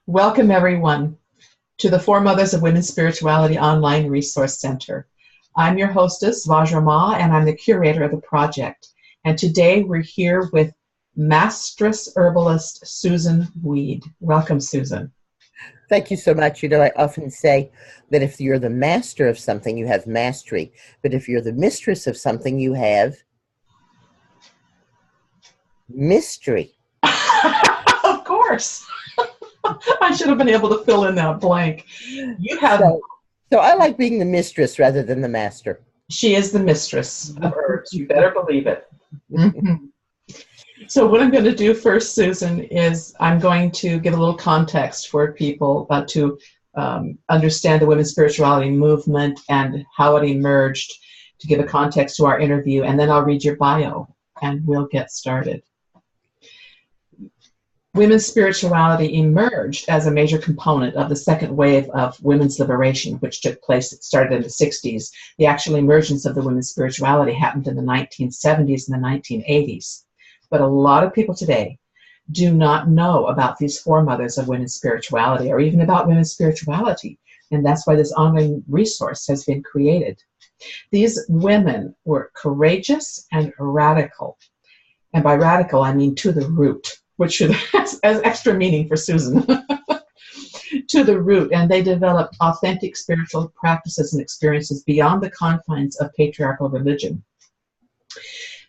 Welcome, everyone, to the Four Mothers of Women's Spirituality Online Resource Center. I'm your hostess, Vajra, and I'm the curator of the project. And today we're here with Mastress Herbalist Susun Weed. Welcome, Susun. Thank you so much. You know, I often say that if you're the master of something, you have mastery. But if you're the mistress of something, you have mystery. Of course. I should have been able to fill in that blank. You have. So I like being the mistress rather than the master. She is the mistress of herbs. You better believe it. So what I'm going to do first, Susun, is I'm going to give a little context for people to understand the women's spirituality movement and how it emerged, to give a context to our interview, and then I'll read your bio and we'll get started. Women's spirituality emerged as a major component of the second wave of women's liberation, which took place, it started in the 60s. The actual emergence of the women's spirituality happened in the 1970s and the 1980s. But a lot of people today do not know about these four mothers of women's spirituality or even about women's spirituality. And that's why this online resource has been created. These women were courageous and radical. And by radical, I mean to the root, which has extra meaning for Susun. To the root. And they developed authentic spiritual practices and experiences beyond the confines of patriarchal religion.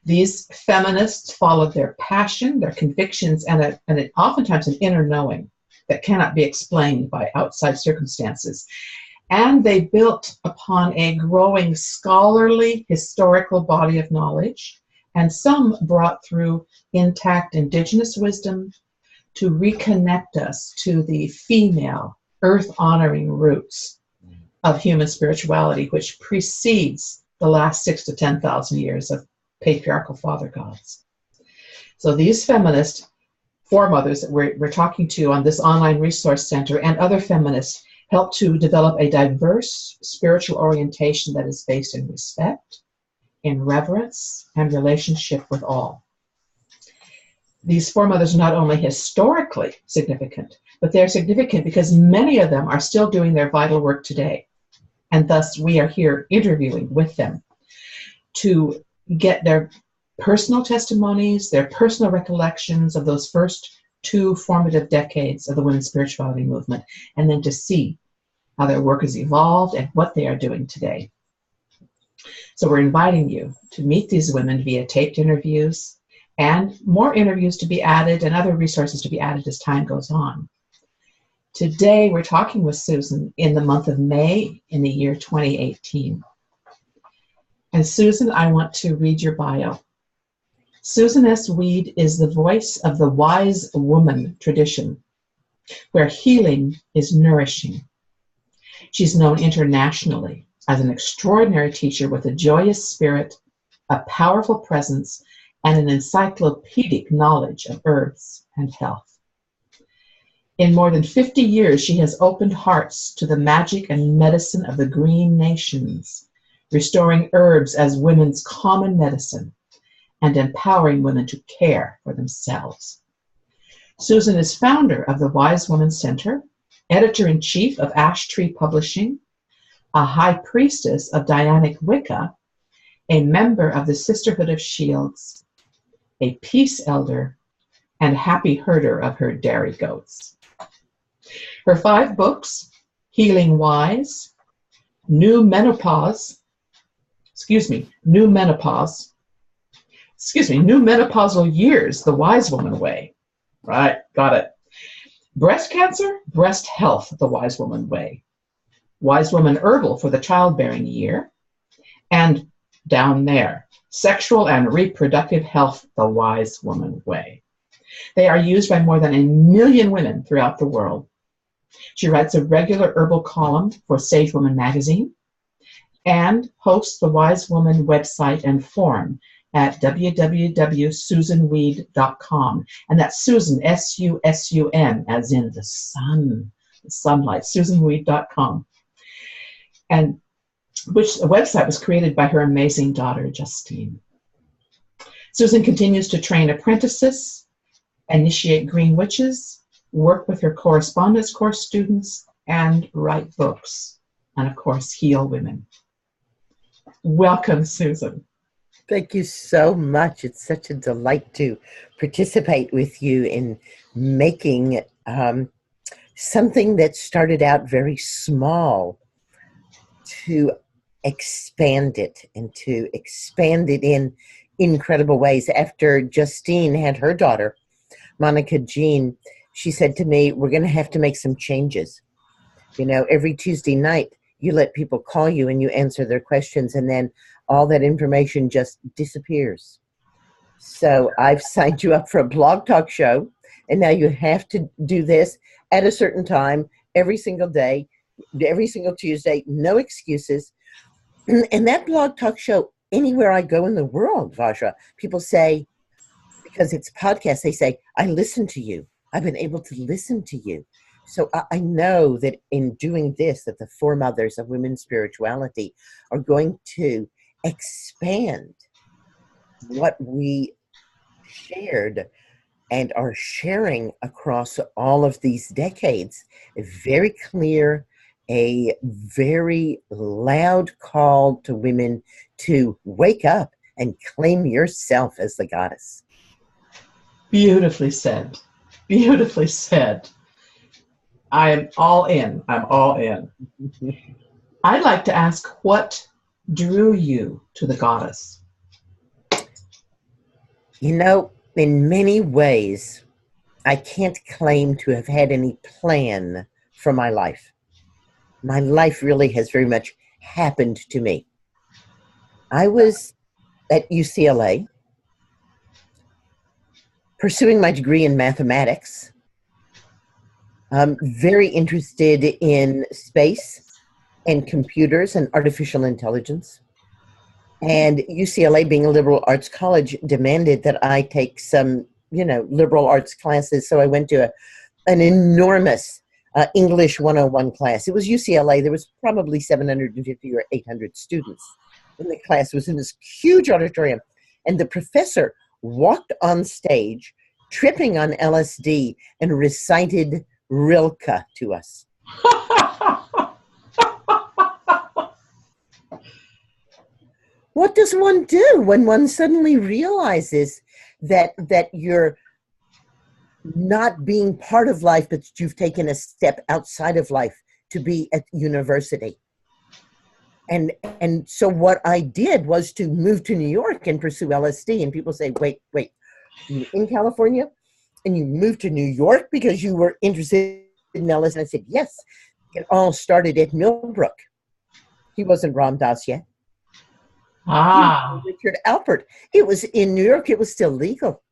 These feminists followed their passion, their convictions, and oftentimes an inner knowing that cannot be explained by outside circumstances. And they built upon a growing scholarly, historical body of knowledge, and some brought through intact indigenous wisdom to reconnect us to the female, earth-honoring roots of human spirituality, which precedes the last 6,000 to 10,000 years of patriarchal father gods. So these feminist foremothers that we're talking to on this online resource center and other feminists help to develop a diverse spiritual orientation that is based in respect, in reverence, and relationship with all. These foremothers are not only historically significant, but they're significant because many of them are still doing their vital work today. And thus we are here interviewing with them to get their personal testimonies, their personal recollections of those first two formative decades of the women's spirituality movement, and then to see how their work has evolved and what they are doing today. So we're inviting you to meet these women via taped interviews and more interviews to be added and other resources to be added as time goes on. Today we're talking with Susun in the month of May in the year 2018. And Susun, I want to read your bio. Susun S. Weed is the voice of the wise woman tradition, where healing is nourishing. She's known internationally as an extraordinary teacher with a joyous spirit, a powerful presence, and an encyclopedic knowledge of herbs and health. In more than 50 years, she has opened hearts to the magic and medicine of the green nations, restoring herbs as women's common medicine and empowering women to care for themselves. Susun is founder of the Wise Woman Center, editor-in-chief of Ash Tree Publishing, a high priestess of Dianic Wicca, a member of the Sisterhood of Shields, a peace elder, and happy herder of her dairy goats. Her 5 books, Healing Wise, New Menopausal Years, The Wise Woman Way. Right, got it. Breast Cancer, Breast Health, The Wise Woman Way. Wise Woman Herbal for the Childbearing Year. And down there, Sexual and Reproductive Health, The Wise Woman Way. They are used by more than 1 million women throughout the world. She writes a regular herbal column for Sage Woman magazine and hosts the Wise Woman website and forum at www.susunweed.com. And that's Susun, S-U-S-U-N, as in the sun, the sunlight, susunweed.com. And which the website was created by her amazing daughter, Justine. Susun continues to train apprentices, initiate green witches, work with her correspondence course students, and write books, and of course, heal women. Welcome, Susan. Thank you so much. It's such a delight to participate with you in making something that started out very small to expand it and to expand it in incredible ways. After Justine had her daughter, Monica Jean, she said to me, we're going to have to make some changes. You know, every Tuesday night, you let people call you and you answer their questions, and then all that information just disappears. So I've signed you up for a blog talk show, and now you have to do this at a certain time, every single day, every single Tuesday, no excuses. And that blog talk show, anywhere I go in the world, Vajra, people say, because it's a podcast, they say, I listen to you. I've been able to listen to you. So I know that in doing this, that the four mothers of women's spirituality are going to expand what we shared and are sharing across all of these decades. A very clear, a very loud call to women to wake up and claim yourself as the goddess. Beautifully said. Beautifully said. I am all in. I'm all in. I'd like to ask, what drew you to the goddess? You know, in many ways, I can't claim to have had any plan for my life. My life really has very much happened to me. I was at UCLA pursuing my degree in mathematics. I'm very interested in space and computers and artificial intelligence. And UCLA, being a liberal arts college, demanded that I take some, liberal arts classes. So I went to an enormous English 101 class. It was UCLA. There was probably 750 or 800 students in the class. It was in this huge auditorium. And the professor walked on stage, tripping on LSD, and recited Rilke to us. What does one do when one suddenly realizes that you're not being part of life, but you've taken a step outside of life to be at university? And so what I did was to move to New York and pursue LSD. And people say, wait, you're in California and you moved to New York because you were interested in LSD? And I said, yes. It all started at Millbrook. He wasn't Ram Dass yet. Richard Alpert. It was in New York. It was still legal.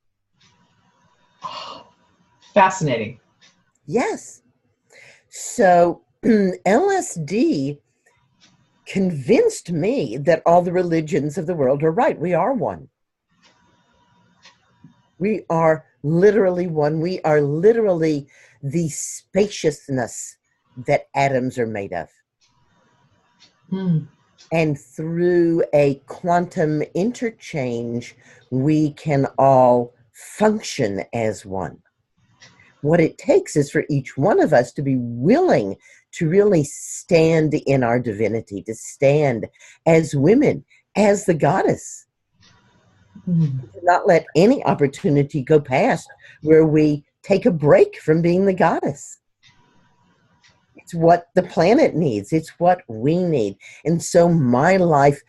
Fascinating. Yes. So LSD convinced me that all the religions of the world are right. We are one. We are literally one. We are literally the spaciousness that atoms are made of. And through a quantum interchange, we can all function as one. What it takes is for each one of us to be willing to really stand in our divinity, to stand as women, as the goddess. To not let any opportunity go past where we take a break from being the goddess. It's what the planet needs. It's what we need. And so my life,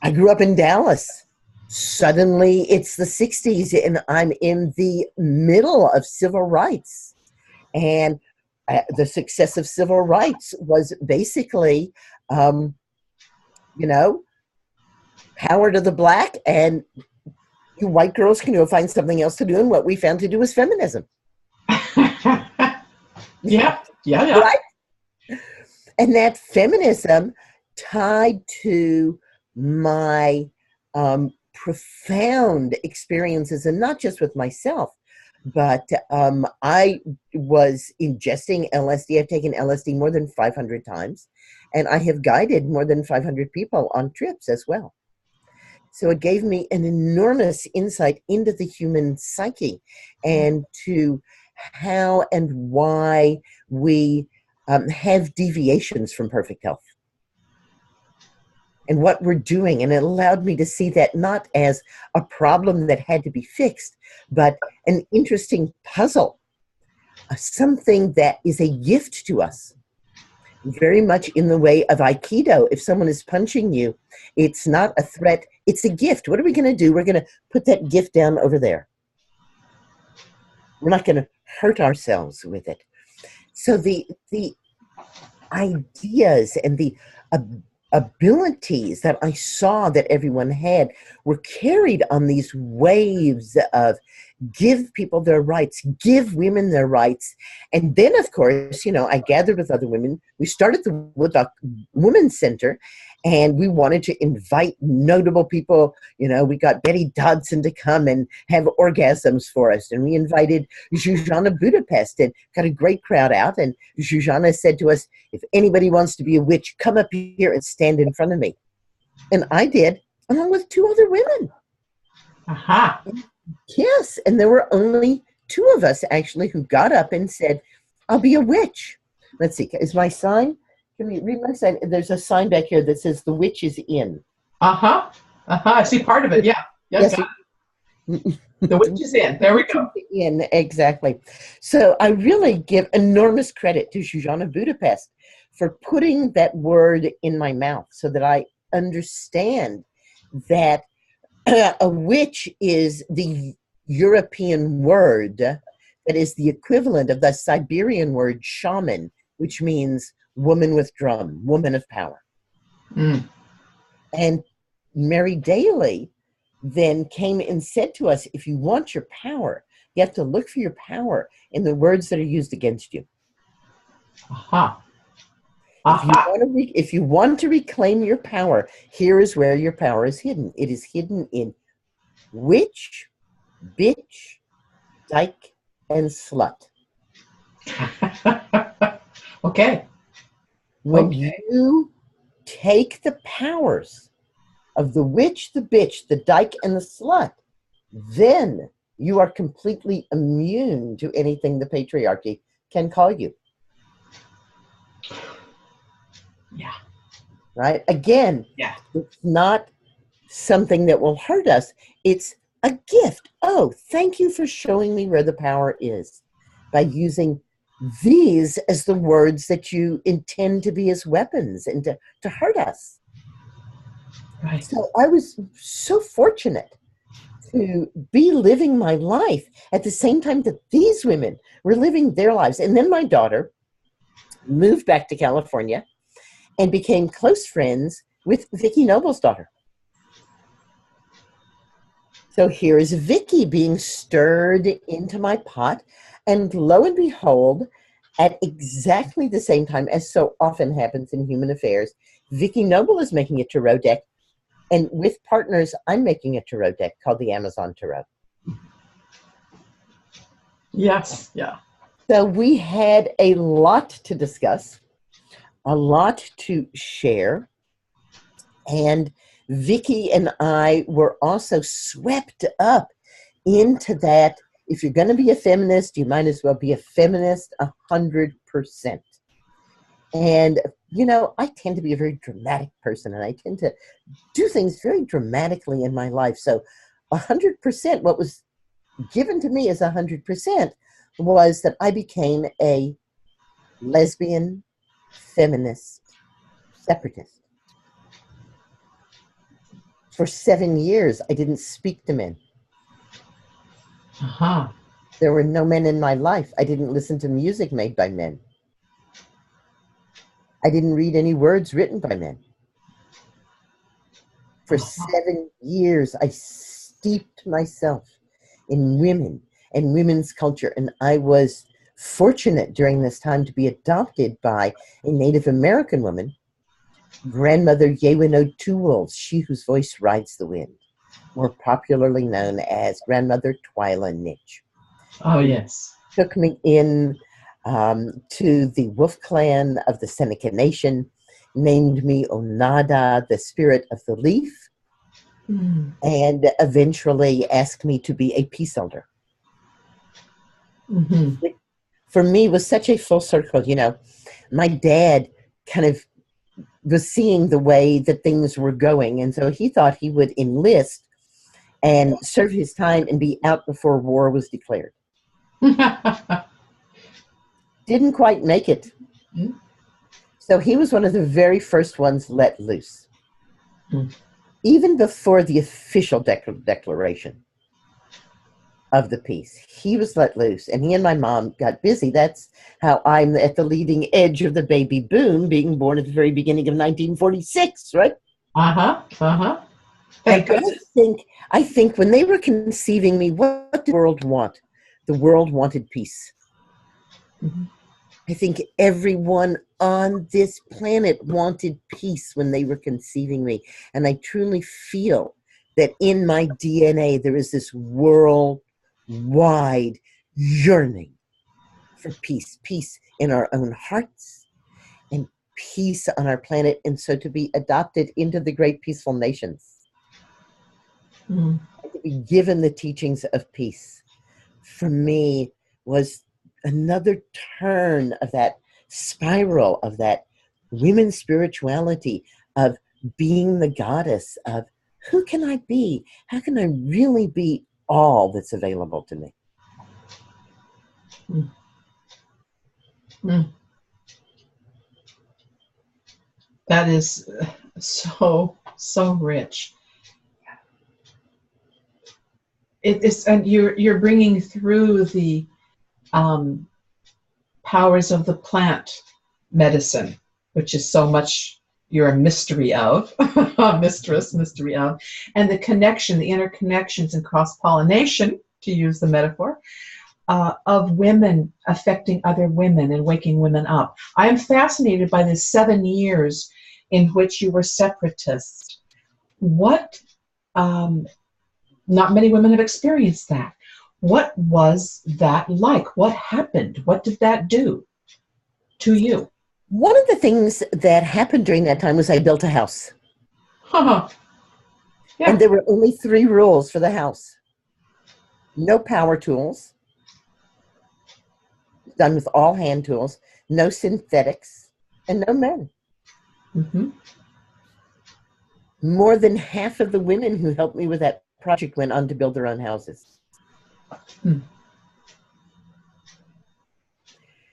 I grew up in Dallas. Suddenly it's the 60s and I'm in the middle of civil rights. And the success of civil rights was basically, power to the black, and you white girls can go find something else to do. And what we found to do was feminism. Yeah. Right? And that feminism tied to my profound experiences, and not just with myself, but I was ingesting LSD. I've taken LSD more than 500 times, and I have guided more than 500 people on trips as well. So it gave me an enormous insight into the human psyche, and to how and why we have deviations from perfect health and what we're doing. And it allowed me to see that not as a problem that had to be fixed, but an interesting puzzle, something that is a gift to us. Very much in the way of Aikido. If someone is punching you, it's not a threat, it's a gift. What are we going to do? We're going to put that gift down over there. We're not going to hurt ourselves with it. So the ideas and the abilities that I saw that everyone had were carried on these waves of give people their rights, give women their rights. And then, of course, I gathered with other women. We started the Woodlock Women's Center, and we wanted to invite notable people. We got Betty Dodson to come and have orgasms for us. And we invited Zsuzsanna Budapest and got a great crowd out. And Zsuzsanna said to us, if anybody wants to be a witch, come up here and stand in front of me. And I did, along with 2 other women. Aha. Yes, and there were only 2 of us actually who got up and said, I'll be a witch. Let's see, is my sign? Can we read my sign? There's a sign back here that says the witch is in. Uh-huh. Uh-huh. I see part of it, yeah. Yes. The witch is in. There we go. In, exactly. So I really give enormous credit to Zsuzsanna Budapest for putting that word in my mouth so that I understand that a witch is the European word that is the equivalent of the Siberian word shaman, which means woman with drum, woman of power. Mm. And Mary Daly then came and said to us, if you want your power, you have to look for your power in the words that are used against you. Aha. If you want to reclaim your power, here is where your power is hidden. It is hidden in witch, bitch, dyke, and slut. Okay. When you take the powers of the witch, the bitch, the dyke, and the slut, then you are completely immune to anything the patriarchy can call you. Yeah. Right? Again, yeah. It's not something that will hurt us. It's a gift. Oh, thank you for showing me where the power is by using these as the words that you intend to be as weapons and to hurt us. Right. So I was so fortunate to be living my life at the same time that these women were living their lives. And then my daughter moved back to California and became close friends with Vicki Noble's daughter. So here is Vicki being stirred into my pot, and lo and behold, at exactly the same time, as so often happens in human affairs, Vicki Noble is making a tarot deck, and with partners, I'm making a tarot deck called the Amazon Tarot. Yes, yeah. So we had a lot to discuss, a lot to share, and Vicki and I were also swept up into that. If you're going to be a feminist, you might as well be a feminist 100%. And, I tend to be a very dramatic person, and I tend to do things very dramatically in my life. So 100%, what was given to me as 100% was that I became a lesbian, feminist, separatist. For 7 years, I didn't speak to men. Uh-huh. There were no men in my life. I didn't listen to music made by men. I didn't read any words written by men. For 7 years, I steeped myself in women and women's culture, and I was fortunate during this time to be adopted by a Native American woman, Grandmother Yewin O'Toole, she whose voice rides the wind, more popularly known as Grandmother Twyla Nitch. Oh, yes. Took me in to the Wolf Clan of the Seneca Nation, named me Onada, the spirit of the leaf, and eventually asked me to be a peace elder. Mm-hmm. Which for me was such a full circle. You know, my dad kind of was seeing the way that things were going, and so he thought he would enlist and serve his time and be out before war was declared. Didn't quite make it. So he was one of the very first ones let loose. Even before the official declaration of the peace, he was let loose, and he and my mom got busy. That's how I'm at the leading edge of the baby boom, being born at the very beginning of 1946, right? Uh-huh. Uh-huh. And Thank goodness. I think when they were conceiving me, what did the world want? The world wanted peace. Mm-hmm. I think everyone on this planet wanted peace when they were conceiving me. And I truly feel that in my DNA, there is this worldwide yearning for peace, peace in our own hearts and peace on our planet. And so to be adopted into the great peaceful nations, Mm-hmm. to be given the teachings of peace, for me was another turn of that spiral of that women's spirituality, of being the goddess, of who can I be? How can I really be all that's available to me? Mm. That is so rich. It is, and you're bringing through the um, powers of the plant medicine, which is so much you're a mystery of, mystery of, and the connection, the interconnections and cross pollination, to use the metaphor, of women affecting other women and waking women up. I am fascinated by the 7 years in which you were separatist. What, not many women have experienced that. What was that like? What happened? What did that do to you? One of the things that happened during that time was I built a house. Yeah. And there were only 3 rules for the house. No power tools, done with all hand tools, no synthetics, and no men. Mm-hmm. More than half of the women who helped me with that project went on to build their own houses.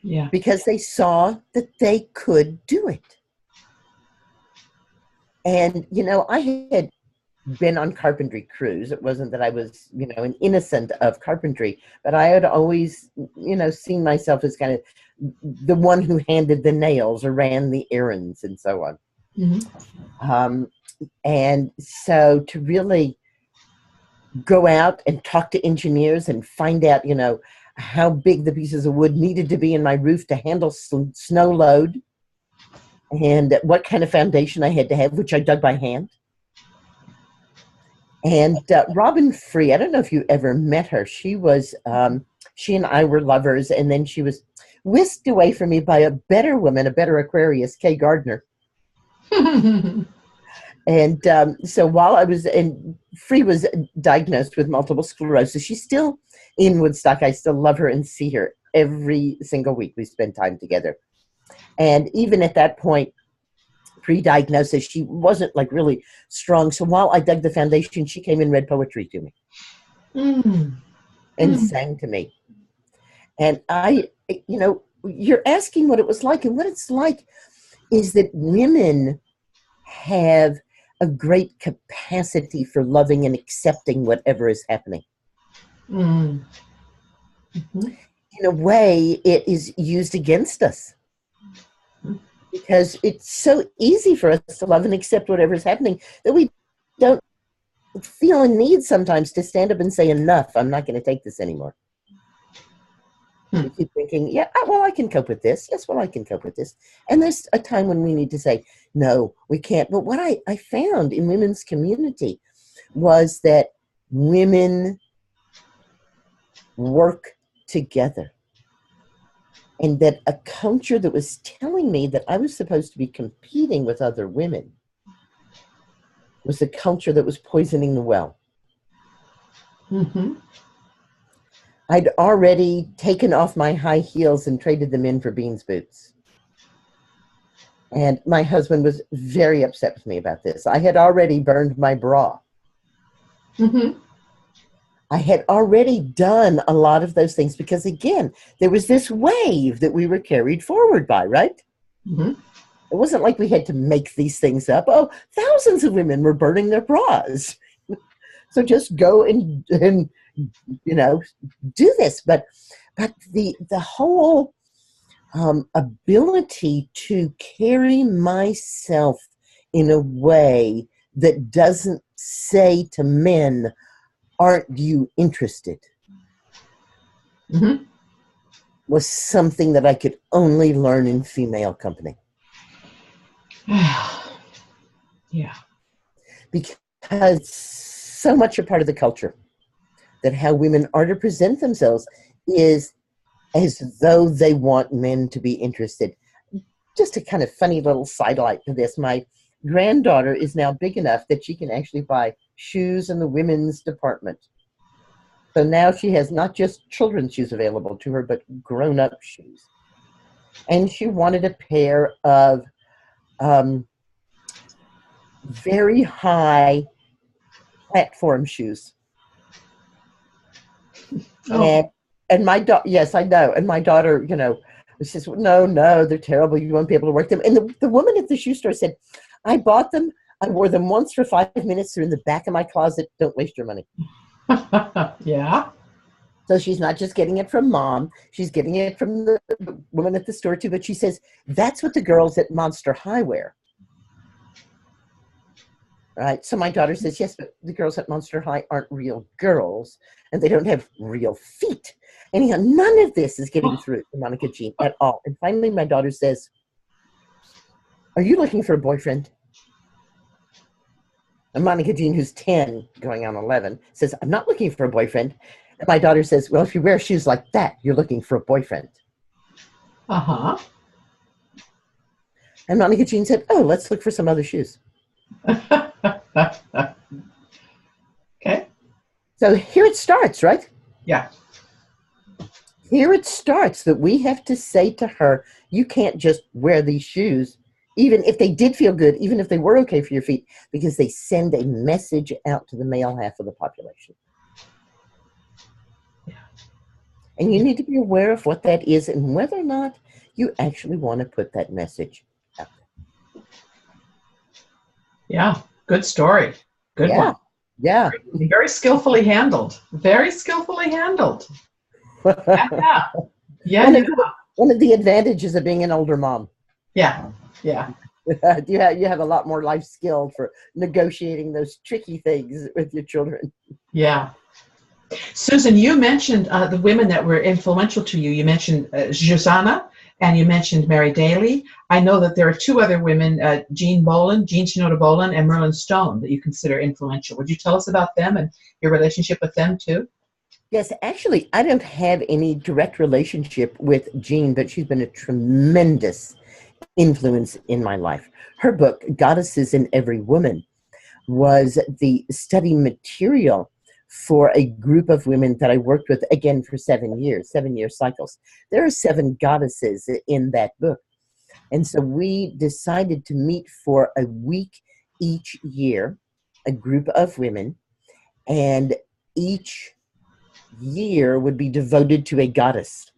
Yeah. Because they saw that they could do it. And, you know, I had been on carpentry crews. It wasn't that I was, you know, an innocent of carpentry, but I had always, you know, seen myself as kind of the one who handed the nails or ran the errands and so on. Mm-hmm. And so to really go out and talk to engineers and find out, you know, how big the pieces of wood needed to be in my roof to handle snow load, and what kind of foundation I had to have, which I dug by hand. And Robin Free, I don't know if you ever met her. She was, she and I were lovers, and then she was whisked away from me by a better woman, a better Aquarius, Kay Gardner. And so while I was in, Free was diagnosed with multiple sclerosis. She's still in Woodstock. I still love her and see her every single week. We spend time together. And even at that point, pre-diagnosis, she wasn't like really strong. So while I dug the foundation, she came and read poetry to me and sang to me. And I, you know, you're asking what it was like, and what it's like is that women have a great capacity for loving and accepting whatever is happening. In a way, it is used against us because it's so easy for us to love and accept whatever is happening that we don't feel a need sometimes to stand up and say, enough, I'm not going to take this anymore. We keep thinking, yeah, well, I can cope with this. Yes, well, I can cope with this. And there's a time when we need to say, no, we can't. But what I found in women's community was that women work together. And that a culture that was telling me that I was supposed to be competing with other women was a culture that was poisoning the well. I'd already taken off my high heels and traded them in for beans boots. And my husband was very upset with me about this. I had already burned my bra. Mm-hmm. I had already done a lot of those things because, again, there was this wave that we were carried forward by, right? Mm-hmm. It wasn't like we had to make these things up. Oh, thousands of women were burning their bras. So just go and you know, do this. But the whole ability to carry myself in a way that doesn't say to men, aren't you interested? Mm-hmm. Was something that I could only learn in female company. Yeah. Because so much a part of the culture that how women are to present themselves is as though they want men to be interested. Just a kind of funny little sidelight to this. My granddaughter is now big enough that she can actually buy shoes in the women's department. So now she has not just children's shoes available to her, but grown-up shoes. And she wanted a pair of very high platform shoes. Oh. And my daughter, yes, I know. And my daughter, you know, says, no, they're terrible. You won't be able to work them. And the woman at the shoe store said, I bought them. I wore them once for 5 minutes. They're in the back of my closet. Don't waste your money. Yeah. So she's not just getting it from mom. She's getting it from the woman at the store too. But she says, that's what the girls at Monster High wear. Right. So my daughter says, yes, but the girls at Monster High aren't real girls and they don't have real feet. Anyhow, none of this is getting through to Monica Jean at all. And finally, my daughter says, are you looking for a boyfriend? And Monica Jean, who's 10, going on 11, says, I'm not looking for a boyfriend. And my daughter says, well, if you wear shoes like that, you're looking for a boyfriend. Uh-huh. And Monica Jean said, oh, let's look for some other shoes. Okay. So here it starts, right? Yeah. Here it starts that we have to say to her, you can't just wear these shoes, even if they did feel good, even if they were okay for your feet, because they send a message out to the male half of the population. Yeah. And you need to be aware of what that is and whether or not you actually want to put that message out there. Yeah. Good story. Good one. Yeah. Very skillfully handled. Very skillfully handled. Yeah. Yeah. One of the advantages of being an older mom. Yeah. Yeah. You have a lot more life skill for negotiating those tricky things with your children. Yeah. Susan, you mentioned the women that were influential to you. You mentioned Susanna and you mentioned Mary Daly. I know that there are two other women, Jean Shinoda Bolen, and Merlin Stone, that you consider influential. Would you tell us about them and your relationship with them too? Yes, actually, I don't have any direct relationship with Jean, but she's been a tremendous influence in my life. Her book, Goddesses in Every Woman, was the study material for a group of women that I worked with, again, for 7-year cycles. There are 7 goddesses in that book. And so we decided to meet for a week each year, a group of women, and each year would be devoted to a goddess.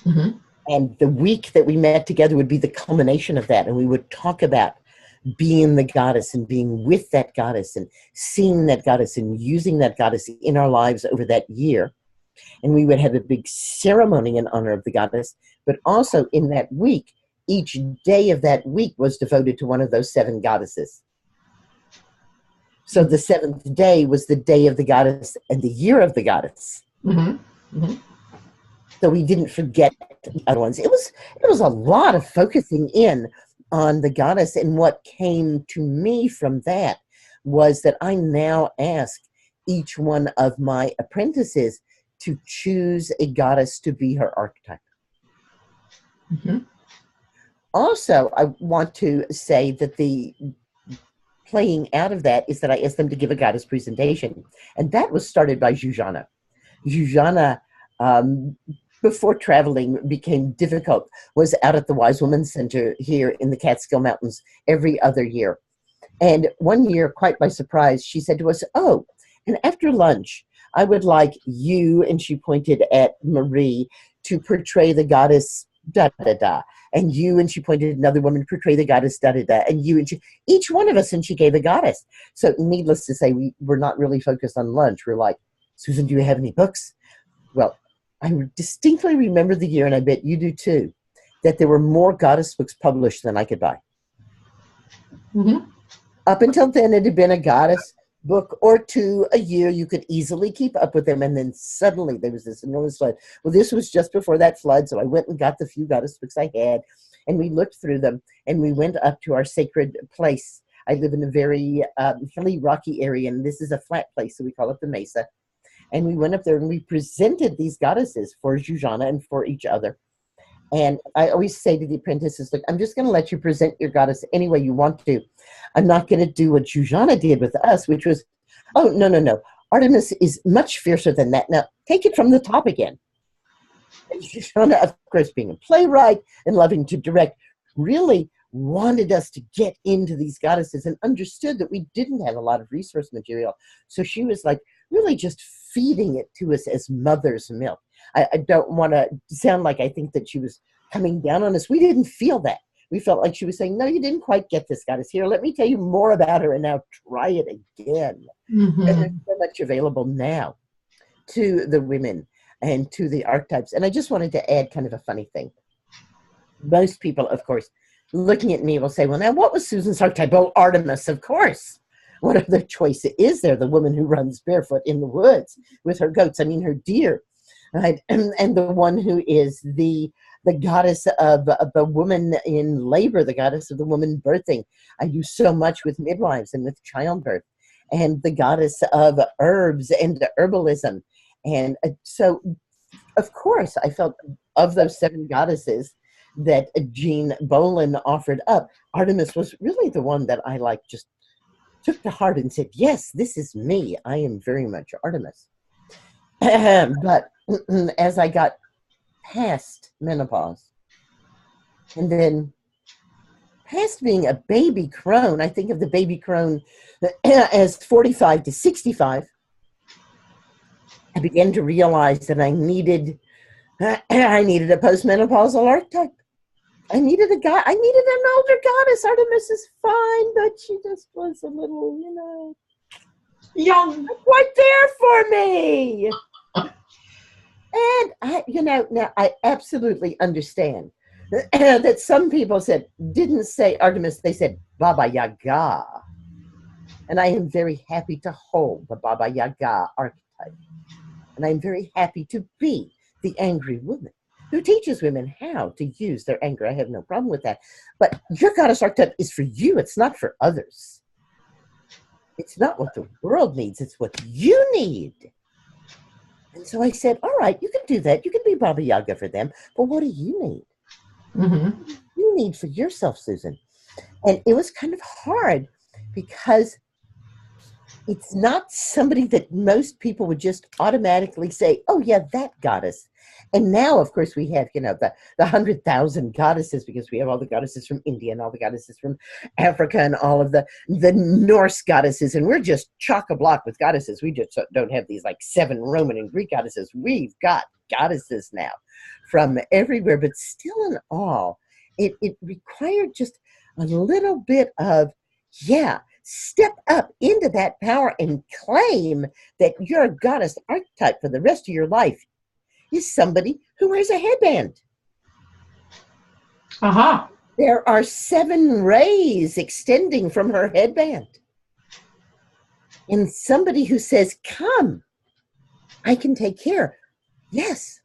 Mm-hmm. And the week that we met together would be the culmination of that. And we would talk about being the goddess and being with that goddess and seeing that goddess and using that goddess in our lives over that year. And we would have a big ceremony in honor of the goddess. But also in that week, each day of that week was devoted to one of those 7 goddesses. So the 7th day was the day of the goddess and the year of the goddess. Mm-hmm. Mm-hmm. So we didn't forget the other ones. It was a lot of focusing in on the goddess. And what came to me from that was that I now ask each one of my apprentices to choose a goddess to be her archetype. Mm-hmm. Also, I want to say that the playing out of that is that I asked them to give a goddess presentation. And that was started by Zhuzhana. Zuzana, um, before traveling became difficult, was out at the Wise Woman Center here in the Catskill Mountains every other year. And one year, quite by surprise, she said to us, "Oh, and after lunch, I would like you," and she pointed at Marie, "to portray the goddess da da da. And you," and she pointed at another woman, "portray the goddess da da da. And you," and she, each one of us, and she gave a goddess. So, needless to say, we were not really focused on lunch. We're like, "Susan, do you have any books?" Well, I distinctly remember the year, and I bet you do too, that there were more goddess books published than I could buy. Mm-hmm. Up until then, it had been a goddess book or two a year. You could easily keep up with them. And then suddenly there was this enormous flood. Well, this was just before that flood. So I went and got the few goddess books I had, and we looked through them, and we went up to our sacred place. I live in a very hilly, rocky area, and this is a flat place, so we call it the Mesa. And we went up there and we presented these goddesses for Zuzana and for each other. And I always say to the apprentices, "Look, I'm just going to let you present your goddess any way you want to. I'm not going to do what Zuzana did with us, which was, oh, no, no, no. Artemis is much fiercer than that. Now, take it from the top again." And Zuzana, of course, being a playwright and loving to direct, really wanted us to get into these goddesses and understood that we didn't have a lot of resource material. So she was like really just feeding it to us as mother's milk. I don't want to sound like I think that she was coming down on us. We didn't feel that. We felt like she was saying, "No, you didn't quite get this goddess. Here, let me tell you more about her, and now try it again." Mm-hmm. And there's so much available now to the women and to the archetypes. And I just wanted to add kind of a funny thing. Most people, of course, looking at me will say, "Well, now what was Susan's archetype?" "Oh, Artemis, of course. What other choice is there? The woman who runs barefoot in the woods with her goats, I mean her deer, right? And the one who is the goddess of the woman in labor, the goddess of the woman birthing. I do so much with midwives and with childbirth, and the goddess of herbs and herbalism." And so, of course, I felt of those 7 goddesses that Jean Bolin offered up, Artemis was really the one that I like just took to heart and said, "Yes, this is me. I am very much Artemis." But as I got past menopause, and then past being a baby crone, I think of the baby crone as 45 to 65, I began to realize that I needed a postmenopausal archetype. I needed an older goddess. Artemis is fine, but she just was a little, Young. not quite there for me. And now I absolutely understand that some people didn't say Artemis, they said Baba Yaga. And I am very happy to hold the Baba Yaga archetype. And I'm very happy to be the angry woman who teaches women how to use their anger. I have no problem with that. But your goddess archetype is for you. It's not for others. It's not what the world needs. It's what you need. And so I said, all right, you can do that. You can be Baba Yaga for them. But what do you need? Mm-hmm. What do you need for yourself, Susan? And it was kind of hard because it's not somebody that most people would just automatically say, "Oh, yeah, that goddess." And now, of course, we have, the 100,000 goddesses, because we have all the goddesses from India and all the goddesses from Africa and all of the Norse goddesses. And we're just chock-a-block with goddesses. We just don't have these 7 Roman and Greek goddesses. We've got goddesses now from everywhere. But still in all, it required just a little bit of, step up into that power and claim that your goddess archetype for the rest of your life is somebody who wears a headband. Uh-huh. There are 7 rays extending from her headband. And somebody who says, "Come, I can take care." Yes,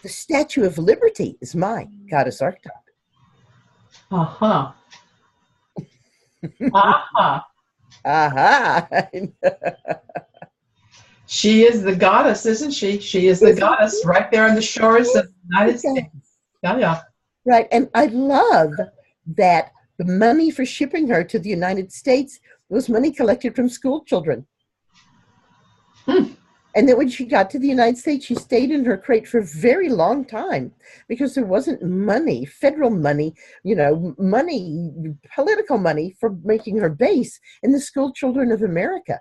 the Statue of Liberty is my goddess archetype. Uh-huh. Uh-huh. Aha. She is the goddess, isn't she? She is the goddess right there on the shores of the United States. Yeah. Right. And I love that the money for shipping her to the United States was money collected from school children. And then when she got to the United States, she stayed in her crate for a very long time because there wasn't money, federal money, money, political money for making her base. And the School Children of America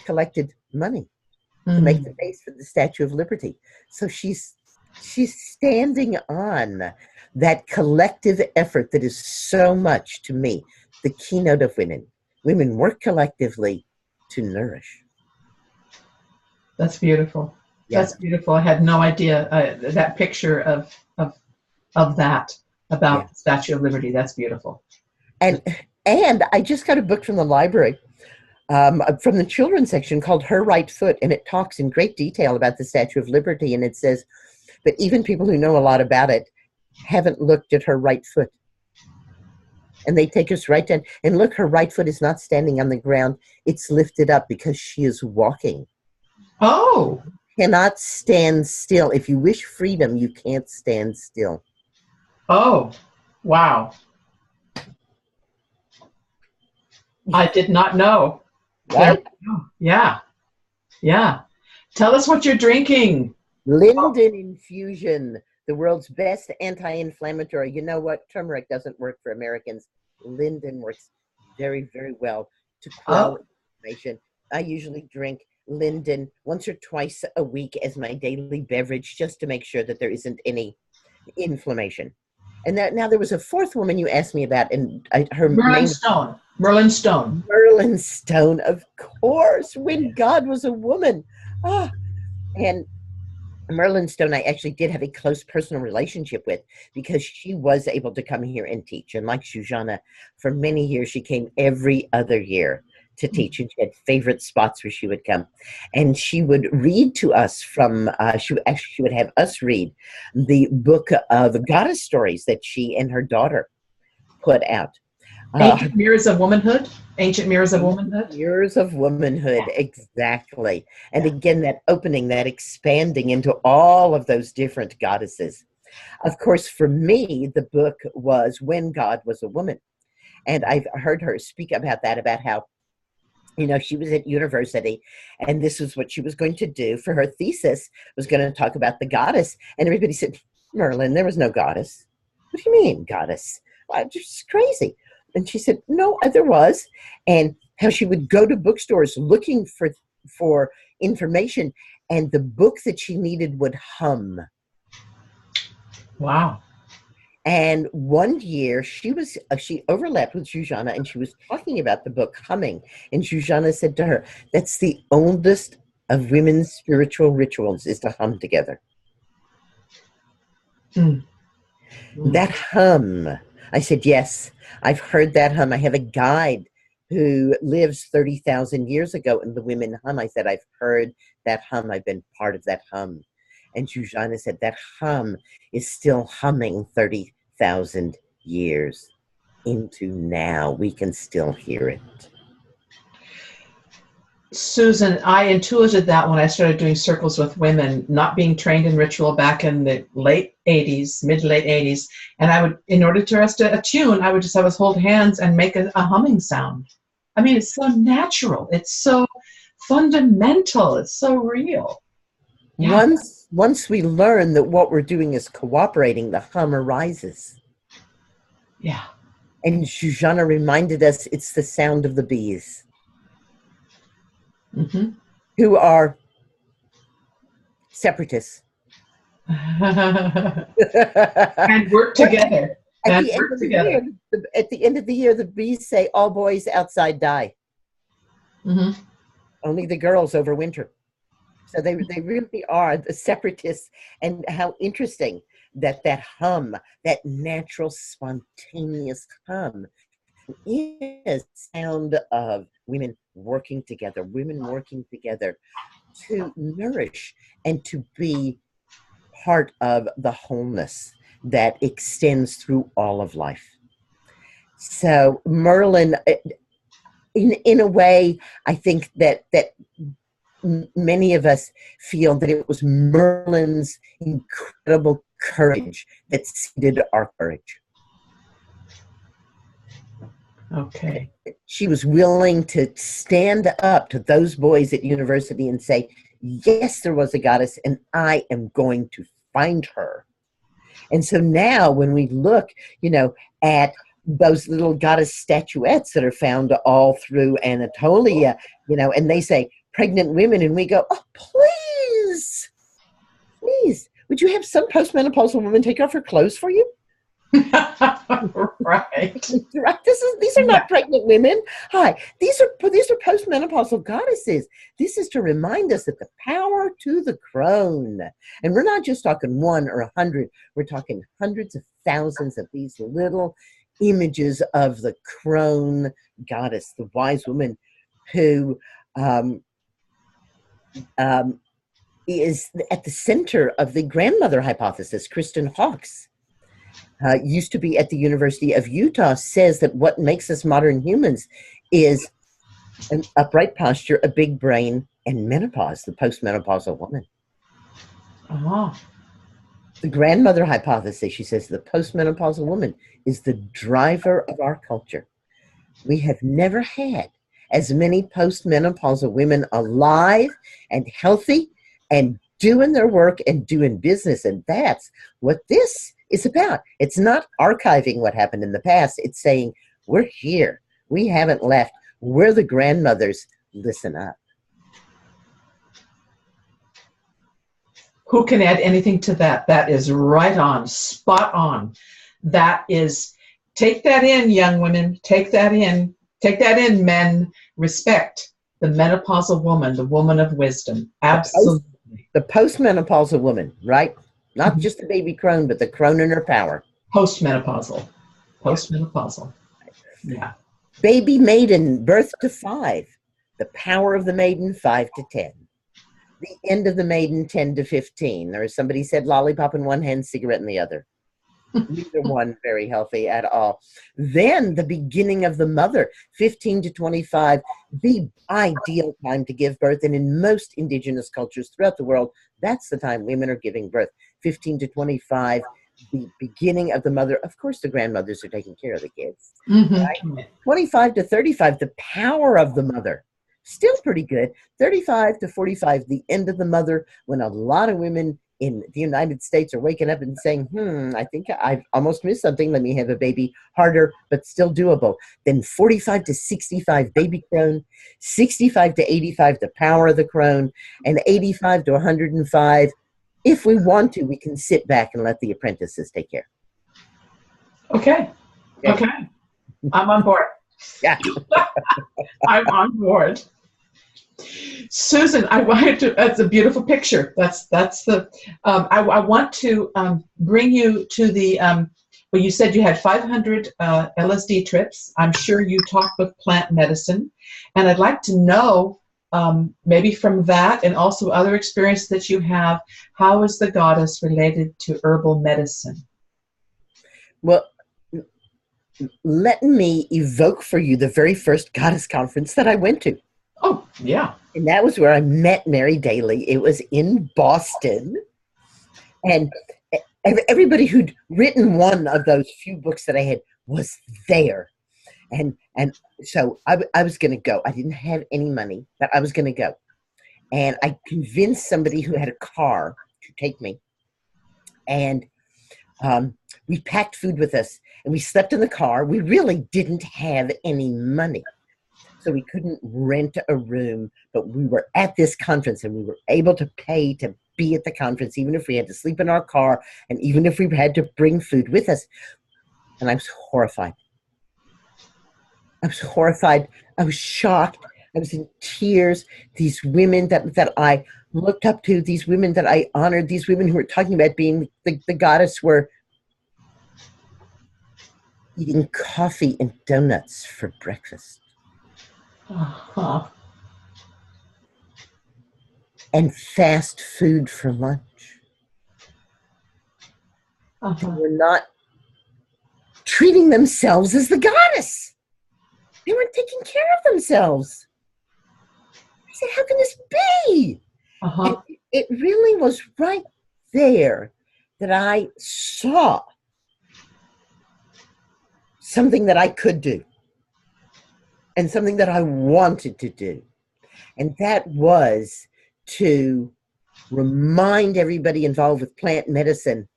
collected money to make the base for the Statue of Liberty. So she's standing on that collective effort that is so much, to me, the keynote of women. Women work collectively to nourish. That's beautiful. Yeah. That's beautiful. I had no idea that picture of that about the Statue of Liberty. That's beautiful. And I just got a book from the library, from the children's section, called Her Right Foot, and it talks in great detail about the Statue of Liberty, and it says, but even people who know a lot about it haven't looked at her right foot. And they take us right down, and look, her right foot is not standing on the ground. It's lifted up because she is walking. Oh. Cannot stand still. If you wish freedom, you can't stand still. Oh, wow. I did not know. Right? Yeah. Yeah. Tell us what you're drinking. Linden infusion, the world's best anti-inflammatory. You know what? Turmeric doesn't work for Americans. Linden works very, very well to quell inflammation. I usually drink Linden once or twice a week as my daily beverage, just to make sure that there isn't any inflammation. And now there was a fourth woman you asked me about, and her Merlin name Stone. Merlin Stone. Merlin Stone, of course, when God was a woman. And Merlin Stone, I actually did have a close personal relationship with, because she was able to come here and teach. And like Shoshana, for many years, she came every other year to teach, and she had favorite spots where she would come. And she would read to us from, she would have us read the book of goddess stories that she and her daughter put out. Ancient Mirrors of Womanhood. Ancient Mirrors of Womanhood. Mirrors of Womanhood, exactly. And again, that opening, that expanding into all of those different goddesses. Of course, for me, the book was When God Was a Woman. And I've heard her speak about that, about how, she was at university, and this was what she was going to do for her thesis, was going to talk about the goddess. And everybody said, Merlin, there was no goddess. What do you mean, goddess? Well, just crazy. And she said, no, there was. And how she would go to bookstores looking for information, and the book that she needed would hum. Wow. And one year she overlapped with Shoshana, and she was talking about the book humming. And Shoshana said to her, that's the oldest of women's spiritual rituals, is to hum together. That hum. I said, yes, I've heard that hum. I have a guide who lives 30,000 years ago, and the women hum. I said, I've heard that hum. I've been part of that hum. And Shoshana said, that hum is still humming 30,000 years into now. We can still hear it. Susan, I intuited that when I started doing circles with women, not being trained in ritual back in the late 80s, mid-late 80s. And I would, in order for us to attune, I would just always hold hands and make a humming sound. I mean, it's so natural. It's so fundamental. It's so real. Yeah. Once we learn that what we're doing is cooperating, the hum arises. Yeah. And Shoshana reminded us it's the sound of the bees. Who are separatists. And work together. At the end of the year, the bees say, all boys outside die. Only the girls overwinter. So they really are the separatists. And how interesting that hum, that natural, spontaneous hum, is sound of women working together to nourish and to be part of the wholeness that extends through all of life. So Merlin, in a way, I think that many of us feel that it was Merlin's incredible courage that seeded our courage. Okay. She was willing to stand up to those boys at university and say, yes, there was a goddess, and I am going to find her. And so now when we look, at those little goddess statuettes that are found all through Anatolia, and they say pregnant women, and we go, oh, please, please, would you have some postmenopausal woman take off her clothes for you? Right. Right. These are not pregnant women. Hi. These are postmenopausal goddesses. This is to remind us that the power to the crone. And we're not just talking 1 or 100. We're talking hundreds of thousands of these little images of the crone goddess, the wise woman who is at the center of the grandmother hypothesis. Kristen Hawkes used to be at the University of Utah, says that what makes us modern humans is an upright posture, a big brain, and menopause, the postmenopausal woman. Uh-huh. The grandmother hypothesis, she says, the postmenopausal woman is the driver of our culture. We have never had as many postmenopausal women alive and healthy and doing their work and doing business. And that's what this is about. It's not archiving what happened in the past. It's saying, we're here. We haven't left. We're the grandmothers. Listen up. Who can add anything to that? That is right on, spot on. That is, take that in, young women. Take that in. Take that in, men. Respect the menopausal woman, the woman of wisdom. Absolutely. The postmenopausal woman, right? Not just the baby crone, but the crone in her power. Postmenopausal. Postmenopausal. Yeah. Baby maiden, birth to 5. The power of the maiden, 5 to 10. The end of the maiden, 10 to 15. Or somebody said lollipop in one hand, cigarette in the other. Neither one very healthy at all. Then the beginning of the mother, 15 to 25, the ideal time to give birth. And in most indigenous cultures throughout the world, that's the time women are giving birth. 15 to 25, the beginning of the mother. Of course, the grandmothers are taking care of the kids. Mm-hmm. Right? 25 to 35, the power of the mother. Still pretty good. 35 to 45, the end of the mother, when a lot of women in the United States are waking up and saying, I think I've almost missed something. Let me have a baby. Harder, but still doable. Then 45 to 65, baby crone. 65 to 85, the power of the crone. And 85 to 105, if we want to, we can sit back and let the apprentices take care. Okay. I'm on board. Yeah. I'm on board. Susan, I wanted to, that's a beautiful picture. That's the, I want to bring you to the, well, you said you had 500 LSD trips. I'm sure you talked with plant medicine. And I'd like to know, maybe from that and also other experience that you have, how is the goddess related to herbal medicine? Well, let me evoke for you the very first goddess conference that I went to. Oh, yeah. And that was where I met Mary Daly. It was in Boston. And everybody who'd written one of those few books that I had was there. And so I was going to go. I didn't have any money, but I was going to go. And I convinced somebody who had a car to take me. And we packed food with us. And we slept in the car. We really didn't have any money. So we couldn't rent a room, but we were at this conference and we were able to pay to be at the conference, even if we had to sleep in our car and even if we had to bring food with us. And I was horrified. I was horrified. I was shocked. I was in tears. These women that I looked up to, these women that I honored, these women who were talking about being the goddess were eating coffee and donuts for breakfast. Uh-huh. And fast food for lunch. Uh-huh. They were not treating themselves as the goddess. They weren't taking care of themselves. I said, how can this be? Uh-huh. And it really was right there that I saw something that I could do and something that I wanted to do. And that was to remind everybody involved with plant medicine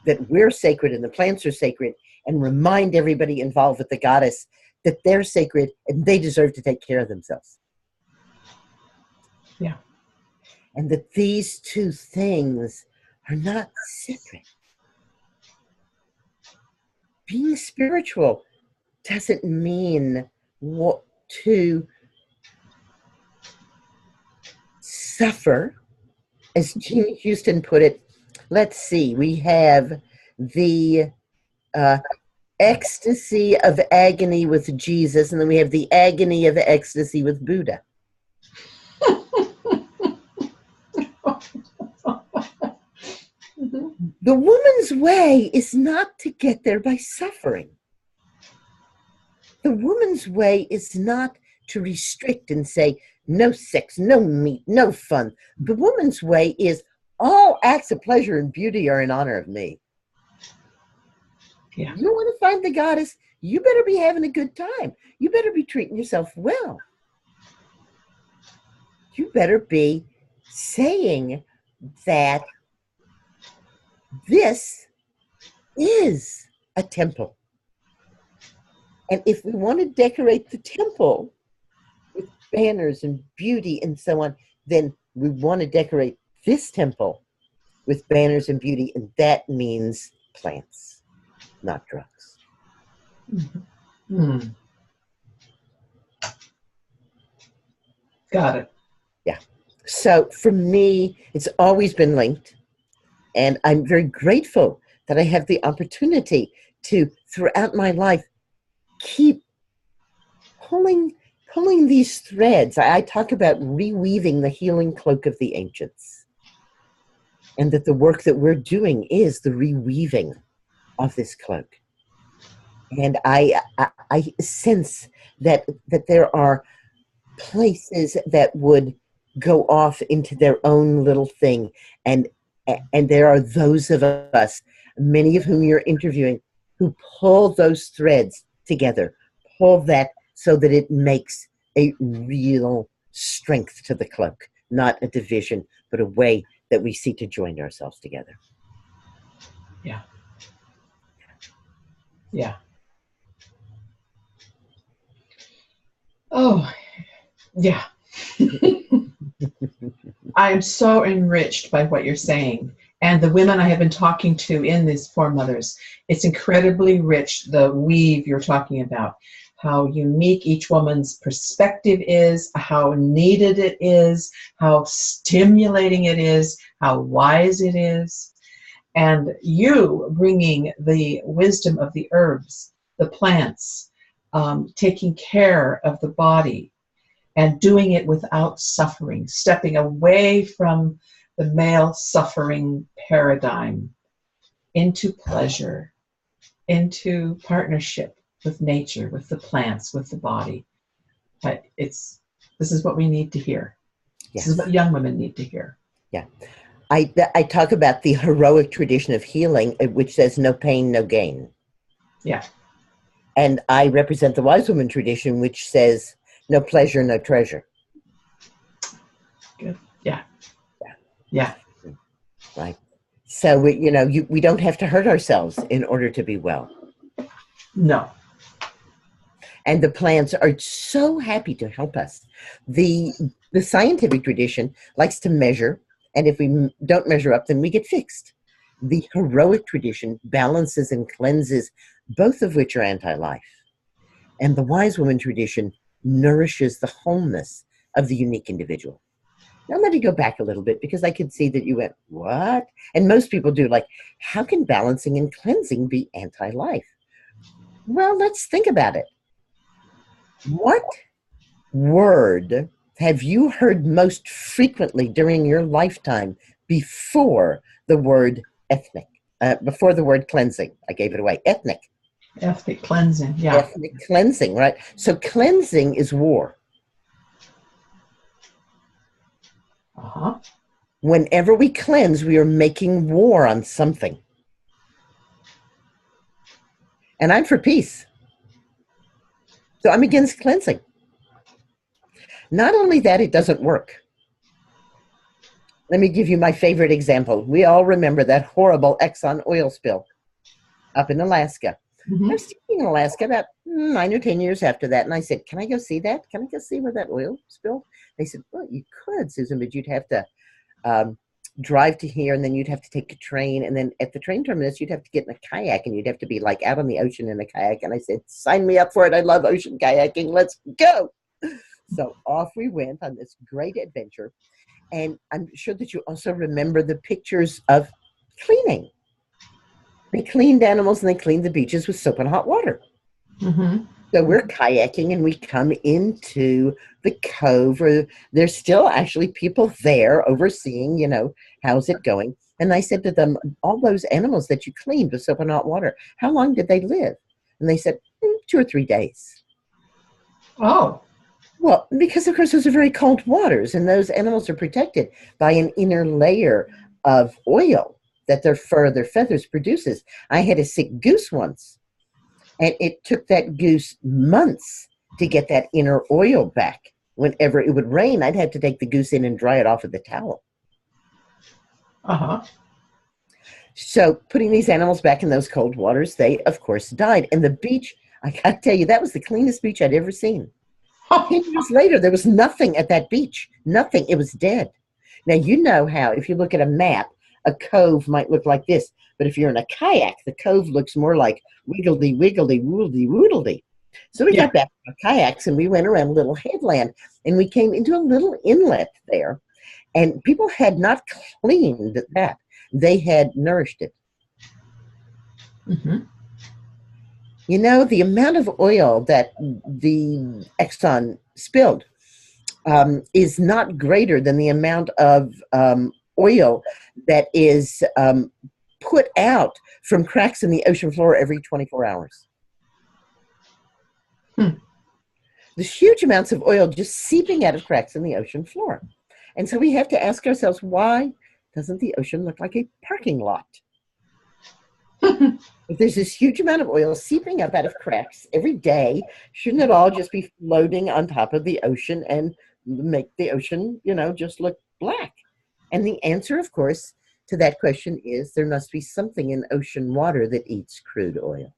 that we're sacred and the plants are sacred, and remind everybody involved with the goddess that they're sacred and they deserve to take care of themselves. Yeah. And that these two things are not separate. Being spiritual doesn't mean what to suffer, as Jean Houston put it. Let's see, we have the ecstasy of agony with Jesus, and then we have the agony of ecstasy with Buddha. The woman's way is not to get there by suffering. The woman's way is not to restrict and say, no sex, no meat, no fun. The woman's way is all acts of pleasure and beauty are in honor of me. Yeah. You want to find the goddess, you better be having a good time. You better be treating yourself well. You better be saying that this is a temple. And if we want to decorate the temple with banners and beauty and so on, then we want to decorate this temple with banners and beauty, and that means plants, not drugs. Mm-hmm. Got it. Yeah. So for me, it's always been linked. And I'm very grateful that I have the opportunity to, throughout my life, keep pulling these threads. I talk about reweaving the healing cloak of the ancients. And that the work that we're doing is the reweaving of this cloak. And I sense that there are places that would go off into their own little thing. And there are those of us, many of whom you're interviewing, who pull those threads together, pull that so that it makes a real strength to the cloak, not a division, but a way that we seek to join ourselves together. Yeah. Yeah. Oh, yeah. I am so enriched by what you're saying. And the women I have been talking to in these Four Mothers, it's incredibly rich, the weave you're talking about, how unique each woman's perspective is, how needed it is, how stimulating it is, how wise it is. And you bringing the wisdom of the herbs, the plants, taking care of the body, and doing it without suffering, stepping away from the male suffering paradigm into pleasure, into partnership with nature, with the plants, with the body. But this is what we need to hear. Yes. This is what young women need to hear. Yeah. I talk about the heroic tradition of healing, which says no pain, no gain. Yeah. And I represent the wise woman tradition, which says no pleasure, no treasure. Good. Yeah. Yeah. Right. So we don't have to hurt ourselves in order to be well. No. And the plants are so happy to help us. The scientific tradition likes to measure, and if we don't measure up, then we get fixed. The heroic tradition balances and cleanses, both of which are anti-life. And the wise woman tradition nourishes the wholeness of the unique individual. Now let me go back a little bit, because I could see that you went, what? And most people do, like, how can balancing and cleansing be anti-life? Well, let's think about it. What word have you heard most frequently during your lifetime before the word ethnic, before the word cleansing? I gave it away. Ethnic. Ethnic cleansing, yeah. Ethnic cleansing, right? So cleansing is war. Uh-huh. Whenever we cleanse, we are making war on something. And I'm for peace. So I'm against cleansing. Not only that, it doesn't work. Let me give you my favorite example. We all remember that horrible Exxon oil spill up in Alaska. I Mm-hmm. was teaching in Alaska about 9 or 10 years after that, and I said, "Can I go see that? Can I go see where that oil spilled?" They said, "Well, you could, Susan, but you'd have to um, drive to here, and then you'd have to take a train, and then at the train terminus, you'd have to get in a kayak, and you'd have to be like out on the ocean in a kayak." And I said, "Sign me up for it. I love ocean kayaking. Let's go." So off we went on this great adventure. And I'm sure that you also remember the pictures of cleaning. They cleaned animals and they cleaned the beaches with soap and hot water. Mm-hmm. So we're kayaking and we come into the cove where there's still actually people there overseeing, how's it going? And I said to them, all those animals that you cleaned with soap and hot water, how long did they live? And they said, 2 or 3 days. Oh. Well, because of course those are very cold waters, and those animals are protected by an inner layer of oil that their fur, their feathers produces. I had a sick goose once, and it took that goose months to get that inner oil back. Whenever it would rain, I'd have to take the goose in and dry it off with a towel. Uh-huh. So putting these animals back in those cold waters, they, of course, died. And the beach, I got to tell you, that was the cleanest beach I'd ever seen. 10 years later, there was nothing at that beach. Nothing. It was dead. Now, you know how, if you look at a map, a cove might look like this. But if you're in a kayak, the cove looks more like wiggledy, wiggledy, woodledy, woodledy. So we got back to our kayaks and we went around a little headland and we came into a little inlet there. And people had not cleaned that. They had nourished it. Mm-hmm. The amount of oil that the Exxon spilled is not greater than the amount of oil that is put out from cracks in the ocean floor every 24 hours. There's huge amounts of oil just seeping out of cracks in the ocean floor. And so we have to ask ourselves, why doesn't the ocean look like a parking lot? If there's this huge amount of oil seeping up out of cracks every day, shouldn't it all just be floating on top of the ocean and make the ocean, just look black? And the answer, of course, to that question is there must be something in ocean water that eats crude oil.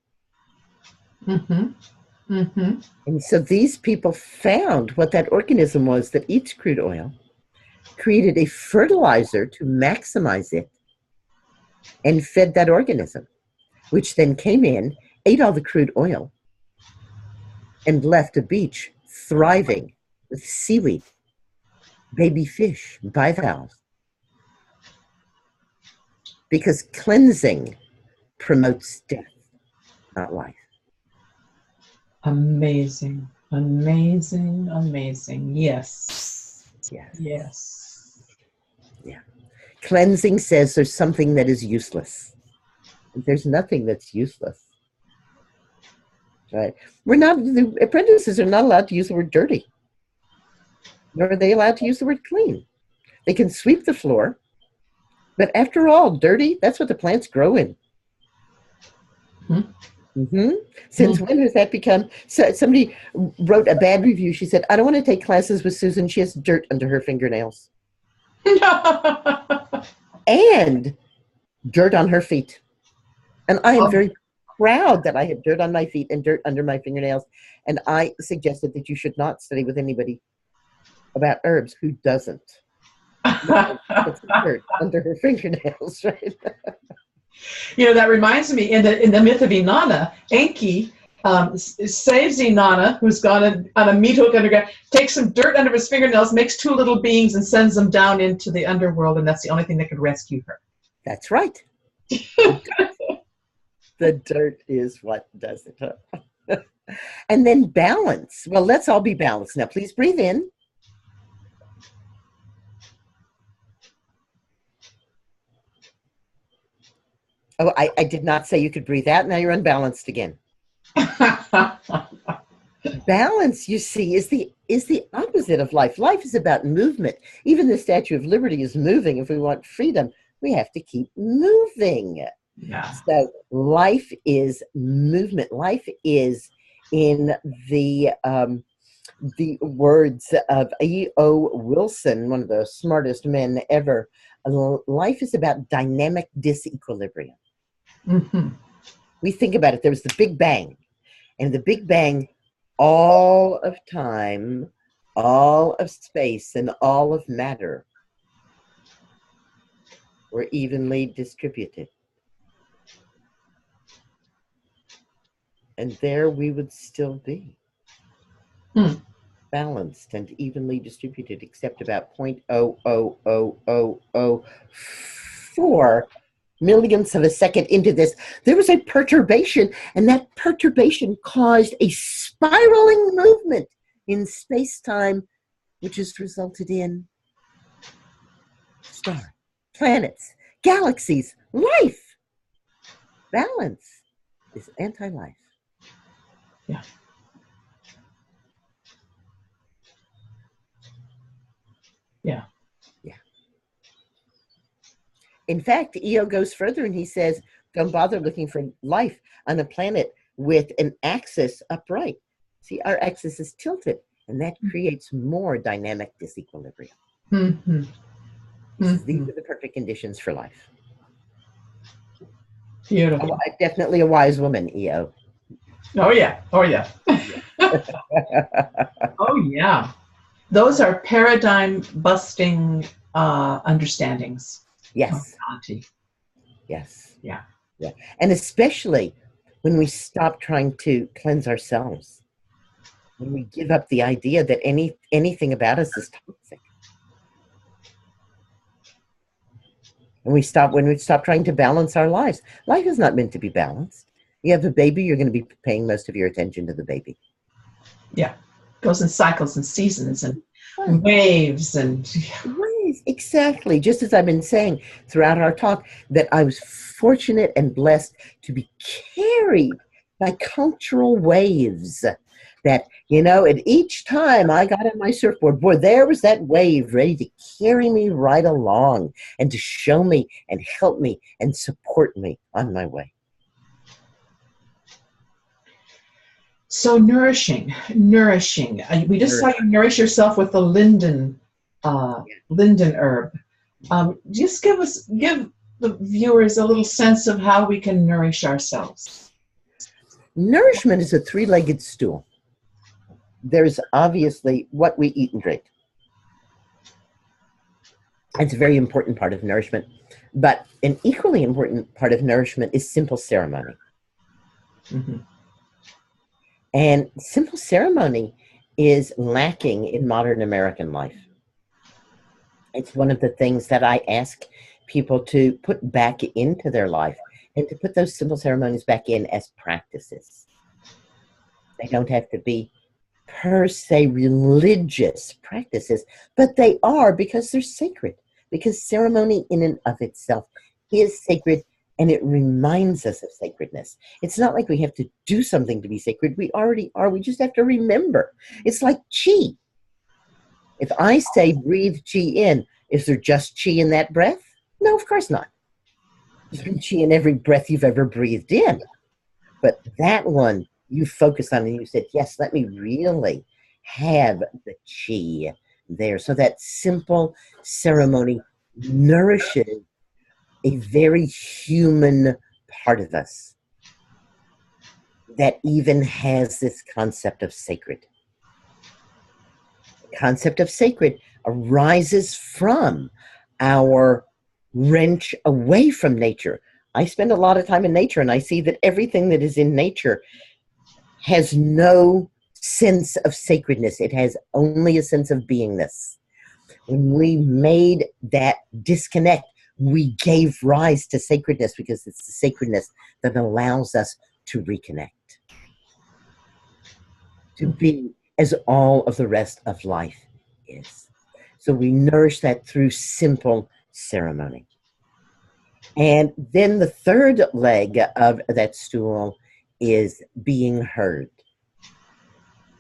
Mm-hmm. Mm-hmm. And so these people found what that organism was that eats crude oil, created a fertilizer to maximize it, and fed that organism, which then came in, ate all the crude oil, and left a beach thriving with seaweed, baby fish, bivalves. Because cleansing promotes death, not life. Amazing. Amazing. Amazing. Yes. Yes. Yes. Yeah. Cleansing says there's something that is useless. There's nothing that's useless. Right? The apprentices are not allowed to use the word dirty. Nor are they allowed to use the word clean. They can sweep the floor, but after all, dirty, that's what the plants grow in. Since when has that become? So somebody wrote a bad review. She said, "I don't want to take classes with Susan. She has dirt under her fingernails. And dirt on her feet." And I am very proud that I have dirt on my feet and dirt under my fingernails. And I suggested that you should not study with anybody about herbs who doesn't. It's dirt under her fingernails, right? That reminds me, in the myth of Inanna, Enki saves Inanna, who's gone on a meat hook underground, takes some dirt under his fingernails, makes 2 little beings, and sends them down into the underworld, and that's the only thing that could rescue her. That's right. The dirt is what does it. And then balance. Well, let's all be balanced. Now, please breathe in. Oh, I did not say you could breathe out. Now you're unbalanced again. Balance, you see, is the opposite of life. Life is about movement. Even the Statue of Liberty is moving. If we want freedom, we have to keep moving. Yeah. So life is movement. Life is in the the words of E.O. Wilson, one of the smartest men ever. Life is about dynamic disequilibrium. Mm-hmm. We think about it. There was the Big Bang. And the Big Bang, all of time, all of space, and all of matter were evenly distributed. And there we would still be. Balanced and evenly distributed, except about 0.00004 millionths of a second into this, there was a perturbation, and that perturbation caused a spiraling movement in space-time, which has resulted in stars, planets, galaxies, life. Balance is anti-life. Yeah. Yeah. Yeah. In fact, EO goes further and he says, don't bother looking for life on a planet with an axis upright. See, our axis is tilted, and that creates more dynamic disequilibrium. Mm-hmm. These are the perfect conditions for life. Beautiful. Oh, definitely a wise woman, EO. Oh, yeah. Oh, yeah. Oh, yeah. Those are paradigm-busting understandings. Yes. Yes. Yeah. Yeah. And especially when we stop trying to cleanse ourselves, when we give up the idea that anything about us is toxic. And when we stop trying to balance our lives. Life is not meant to be balanced. You have a baby, you're going to be paying most of your attention to the baby. Yeah. Goes in cycles and seasons and waves and waves. Exactly. Just as I've been saying throughout our talk, that I was fortunate and blessed to be carried by cultural waves. That, at each time I got on my surfboard, boy, there was that wave ready to carry me right along and to show me and help me and support me on my way. So nourishing. We just saw you nourish yourself with the linden herb. Just give the viewers a little sense of how we can nourish ourselves. Nourishment is a three-legged stool. There's obviously what we eat and drink. It's a very important part of nourishment. But an equally important part of nourishment is simple ceremony. Mm-hmm. And simple ceremony is lacking in modern American life. It's one of the things that I ask people to put back into their life and to put those simple ceremonies back in as practices. They don't have to be per se religious practices, but they are because they're sacred, because ceremony in and of itself is sacred, and it reminds us of sacredness. It's not like we have to do something to be sacred. We already are. We just have to remember. It's like chi. If I say breathe chi in, is there just chi in that breath? No, of course not. There's been chi in every breath you've ever breathed in. But that one you focused on and you said, yes, let me really have the chi there. So that simple ceremony nourishes a very human part of us that even has this concept of sacred. The concept of sacred arises from our wrench away from nature. I spend a lot of time in nature, and I see that everything that is in nature has no sense of sacredness. It has only a sense of beingness. When we made that disconnect, we gave rise to sacredness, because it's the sacredness that allows us to reconnect, to be as all of the rest of life is. So we nourish that through simple ceremony. And then the third leg of that stool is being heard.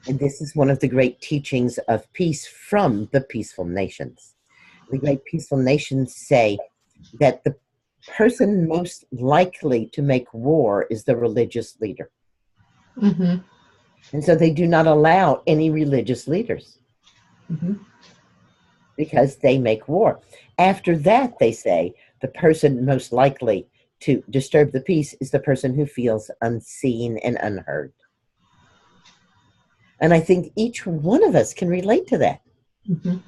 And this is one of the great teachings of peace from the peaceful nations. The great peaceful nations say that the person most likely to make war is the religious leader. Mm-hmm. And so they do not allow any religious leaders Mm-hmm. because they make war. After that, they say the person most likely to disturb the peace is the person who feels unseen and unheard. And I think each one of us can relate to that. Mm-hmm.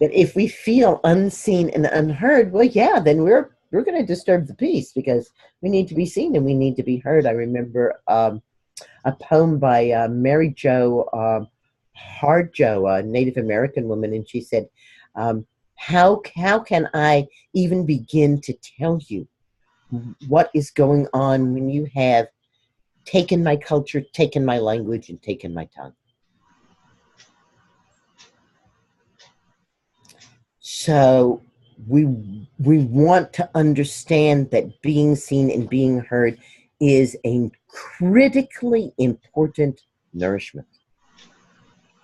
That if we feel unseen and unheard, well, yeah, then we're going to disturb the peace because we need to be seen and we need to be heard. I remember a poem by Mary Jo Hardjo, a Native American woman, and she said, how can I even begin to tell you what is going on when you have taken my culture, taken my language, and taken my tongue? So we want to understand that being seen and being heard is a critically important nourishment.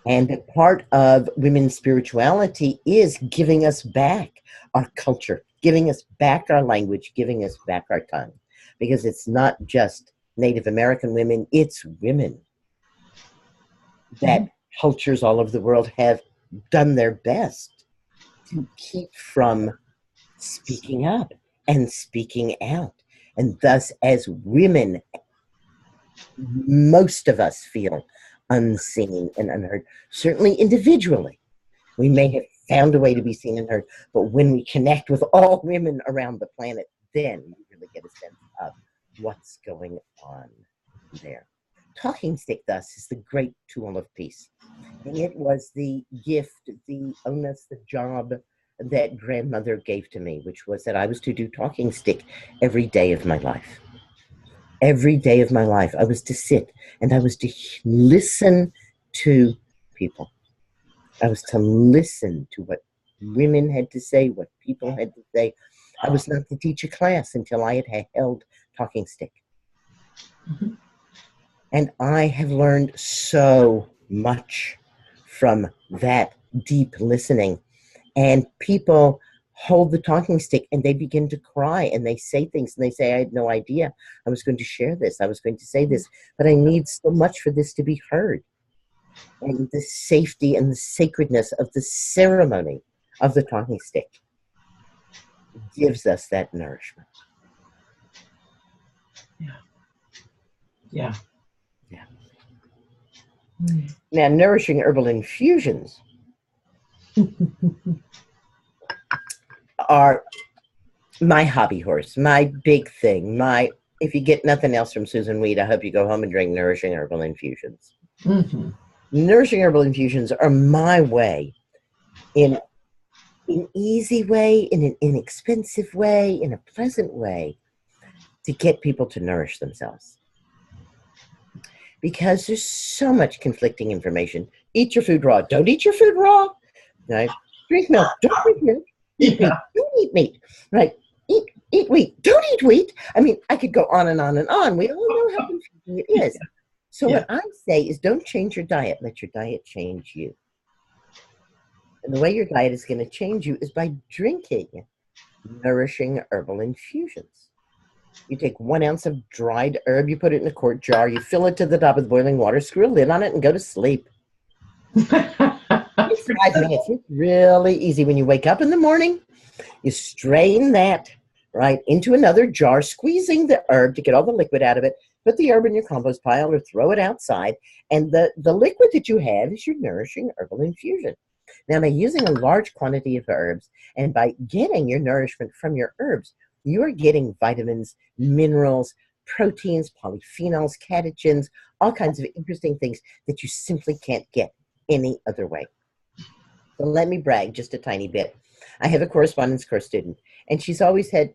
And a part of women's spirituality is giving us back our culture, giving us back our language, giving us back our tongue. Because it's not just Native American women, it's women that cultures all over the world have done their best to keep from speaking up and speaking out. And thus, as women, most of us feel unseen and unheard. Certainly individually, we may have found a way to be seen and heard, but when we connect with all women around the planet, then we really get a sense of what's going on there. Talking stick, thus, is the great tool of peace. And it was the gift, the onus, the job that grandmother gave to me, which was that I was to do talking stick every day of my life. Every day of my life, I was to sit and I was to listen to people. I was to listen to what women had to say, what people had to say. I was not to teach a class until I had held talking stick. Mm-hmm. And I have learned so much from that deep listening. And people hold the talking stick and they begin to cry and they say things and they say, I had no idea I was going to share this. I was going to say this, but I need so much for this to be heard. And the safety and the sacredness of the ceremony of the talking stick gives us that nourishment. Yeah. Yeah. Yeah. Now, nourishing herbal infusions are my hobby horse, my big thing. If you get nothing else from Susun Weed, I hope you go home and drink nourishing herbal infusions. Mm-hmm. Nourishing herbal infusions are my way, in an easy way, in an inexpensive way, in a pleasant way, to get people to nourish themselves. Because there's so much conflicting information. Eat your food raw. Don't eat your food raw. Right? Drink milk. Don't drink milk. Eat meat. Don't eat meat. Right? Eat wheat. Don't eat wheat. I mean, I could go on and on and on. We all know how confusing it is. So what I say is don't change your diet. Let your diet change you. And the way your diet is going to change you is by drinking nourishing herbal infusions. You take 1 ounce of dried herb, you put it in a quart jar, you fill it to the top with boiling water, screw a lid on it, and go to sleep. 5 minutes. It's really easy. When you wake up in the morning, you strain that right into another jar, squeezing the herb to get all the liquid out of it. Put the herb in your compost pile or throw it outside, and the liquid that you have is your nourishing herbal infusion. Now, by using a large quantity of herbs and by getting your nourishment from your herbs, you are getting vitamins, minerals, proteins, polyphenols, catechins, all kinds of interesting things that you simply can't get any other way. So let me brag just a tiny bit. I have a correspondence course student, and she's always had,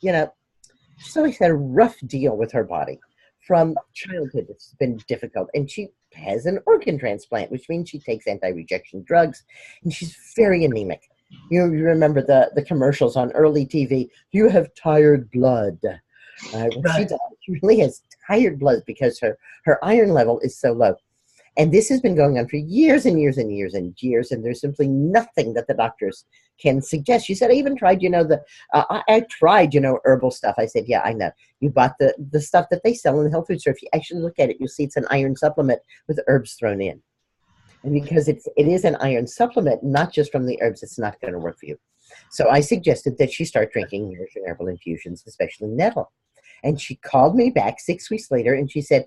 she's always had a rough deal with her body. From childhood, it's been difficult. And she has an organ transplant, which means she takes anti-rejection drugs, and she's very anemic. You remember the commercials on early TV, you have tired blood. Right. She really has tired blood because her iron level is so low. And this has been going on for years and years and years and years, and there's simply nothing that the doctors can suggest. She said, I even tried, I tried, herbal stuff. I said, yeah, I know. You bought the stuff that they sell in the health food store. If you actually look at it, you'll see it's an iron supplement with herbs thrown in. And because it is an iron supplement, not just from the herbs, it's not going to work for you. So I suggested that she start drinking nourishing herbal infusions, especially nettle. And she called me back 6 weeks later, and she said,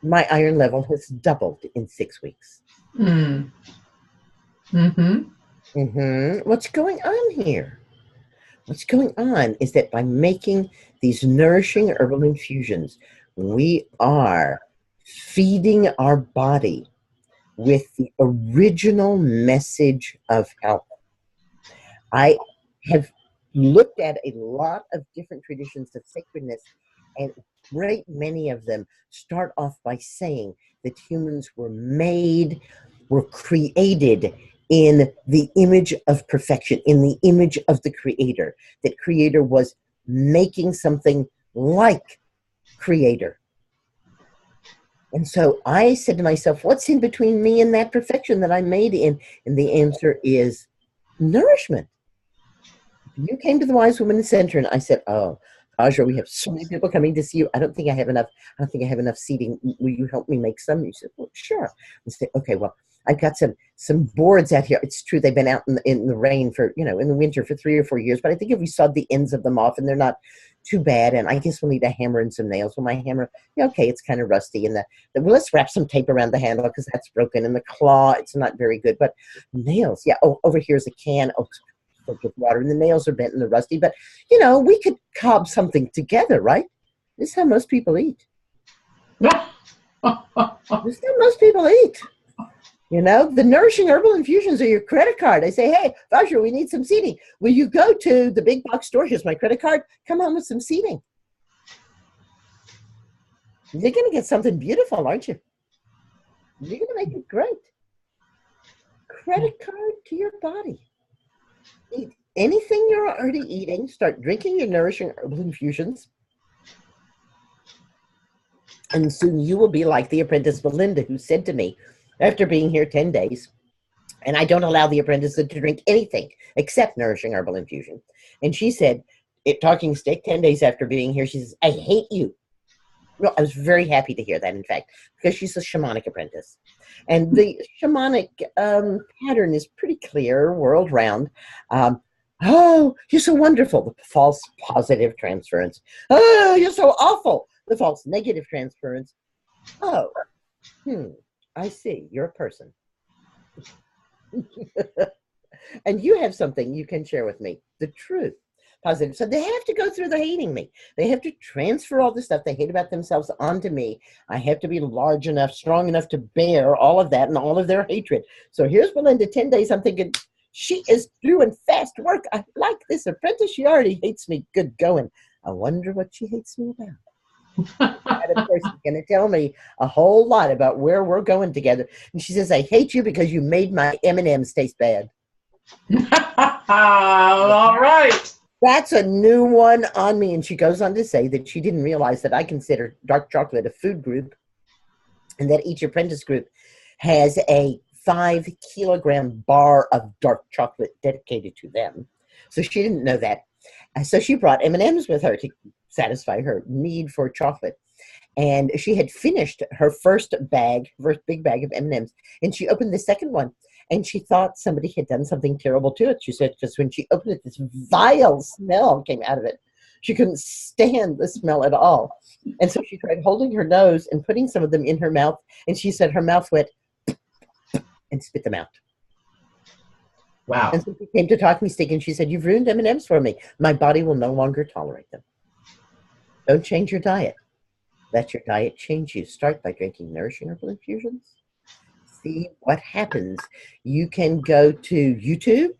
my iron level has doubled in 6 weeks. Mm. Mm-hmm. What's going on here? What's going on is that by making these nourishing herbal infusions, we are feeding our body with the original message of health. I have looked at a lot of different traditions of sacredness, and great many of them start off by saying that humans were created in the image of perfection, in the image of the Creator, that Creator was making something like Creator. And so I said to myself, what's in between me and that perfection that I'm made in? And the answer is nourishment. You came to the Wise Woman Center, and I said, oh, Vajra, we have so many people coming to see you. I don't think I have enough seating. Will you help me make some? You said, well, sure. I said, okay, well, I've got some boards out here. It's true, they've been out in the rain for, in the winter for 3 or 4 years, but I think if we sawed the ends of them off, and they're not too bad, and I guess we'll need a hammer and some nails. Well, my hammer, okay, it's kind of rusty, and well, let's wrap some tape around the handle because that's broken, and the claw, it's not very good, but nails, yeah, oh, over here's a can, oh, filled with water, and the nails are bent and they're rusty, but, we could cob something together, right? This is how most people eat. This is how most people eat. The nourishing herbal infusions are your credit card. I say, hey, Vajra, we need some seating. Will you go to the big box store? Here's my credit card. Come on with some seating. You're going to get something beautiful, aren't you? You're going to make it great. Credit card to your body. Eat anything you're already eating. Start drinking your nourishing herbal infusions. And soon you will be like the apprentice Belinda, who said to me, after being here 10 days, and I don't allow the apprentices to drink anything except nourishing herbal infusion. And she said, talking stick, 10 days after being here, she says, I hate you. Well, I was very happy to hear that, in fact, because she's a shamanic apprentice. And the shamanic pattern is pretty clear, world round. Oh, you're so wonderful, the false positive transference. Oh, you're so awful, the false negative transference. Oh, I see. You're a person. And you have something you can share with me. The truth. Positive. So they have to go through the hating me. They have to transfer all the stuff they hate about themselves onto me. I have to be large enough, strong enough to bear all of that and all of their hatred. So here's Belinda, 10 days. I'm thinking, she is doing fast work. I like this apprentice. She already hates me. Good going. I wonder what she hates me about. And of course, she's going to tell me a whole lot about where we're going together. And she says, I hate you because you made my M&Ms taste bad. All right. That's a new one on me. And she goes on to say that she didn't realize that I consider dark chocolate a food group, and that each apprentice group has a 5-kilogram bar of dark chocolate dedicated to them. So she didn't know that. So she brought M&Ms with her to satisfy her need for chocolate. And she had finished her first big bag of M&Ms, and she opened the second one, and she thought somebody had done something terrible to it. She said, because when she opened it, this vile smell came out of it. She couldn't stand the smell at all. And so she tried holding her nose and putting some of them in her mouth, and she said her mouth went and spit them out. Wow. And so she came to talk me stick, and she said, you've ruined M&Ms for me. My body will no longer tolerate them. Don't change your diet. Let your diet change you. Start by drinking nourishing herbal infusions. See what happens. You can go to YouTube.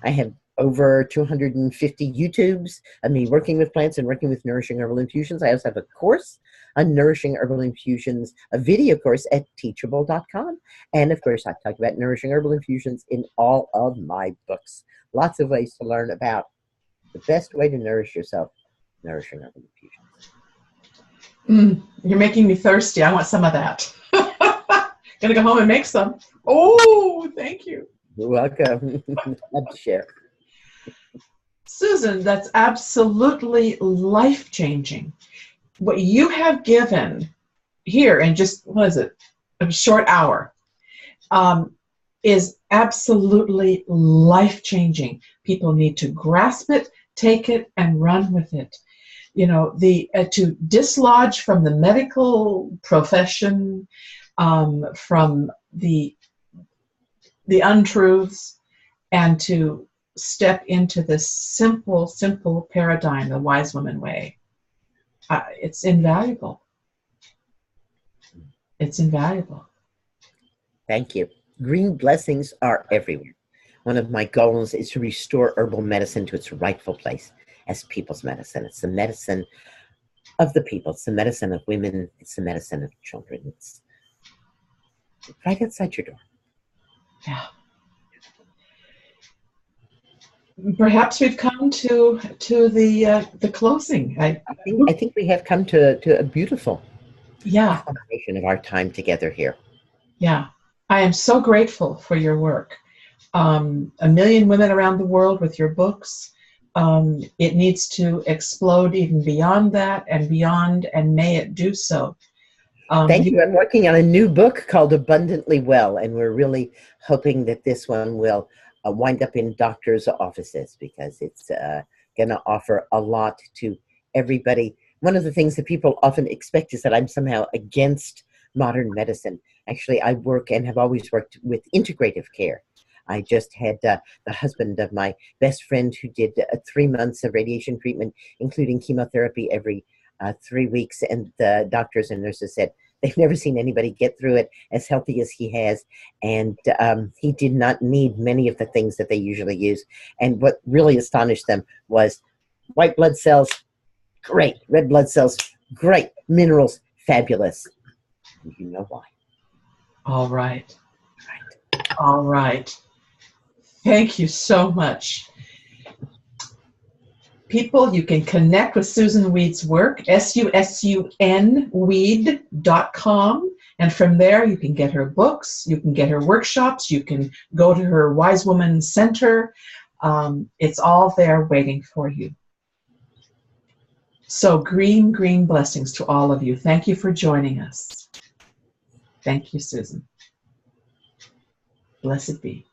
I have over 250 YouTubes of me working with plants and working with nourishing herbal infusions. I also have a course on nourishing herbal infusions, a video course at teachable.com. And of course, I talk about nourishing herbal infusions in all of my books. Lots of ways to learn about the best way to nourish yourself, nourishing herbal infusions. You're making me thirsty. I want some of that. Gonna go home and make some. Oh, thank you. You're welcome. Love to share. Susan, that's absolutely life-changing. What you have given here in just, what is it, a short hour, is absolutely life-changing. People need to grasp it, take it, and run with it. You know, to dislodge from the medical profession, from the untruths, and to step into this simple paradigm, the wise woman way. It's invaluable. It's invaluable. Thank you. Green blessings are everywhere. One of my goals is to restore herbal medicine to its rightful place as people's medicine. It's the medicine of the people. It's the medicine of women. It's the medicine of children. It's right outside your door. Yeah. Perhaps we've come to the closing. I think we have come to a beautiful combination of our time together here. Yeah. I am so grateful for your work. 1 million women around the world with your books. It needs to explode even beyond that and beyond, and may it do so. Thank you. I'm working on a new book called Abundantly Well, and we're really hoping that this one will wind up in doctors' offices, because it's going to offer a lot to everybody. One of the things that people often expect is that I'm somehow against modern medicine. Actually, I work and have always worked with integrative care. I just had the husband of my best friend who did 3 months of radiation treatment, including chemotherapy every 3 weeks, and the doctors and nurses said they've never seen anybody get through it as healthy as he has, and he did not need many of the things that they usually use. And what really astonished them was white blood cells, great. Red blood cells, great. Minerals, fabulous. And you know why. All right. All right. Thank you so much. People, you can connect with Susun Weed's work, susunweed.com. And from there, you can get her books, you can get her workshops, you can go to her Wise Woman Center. It's all there waiting for you. So green blessings to all of you. Thank you for joining us. Thank you, Susan. Blessed be.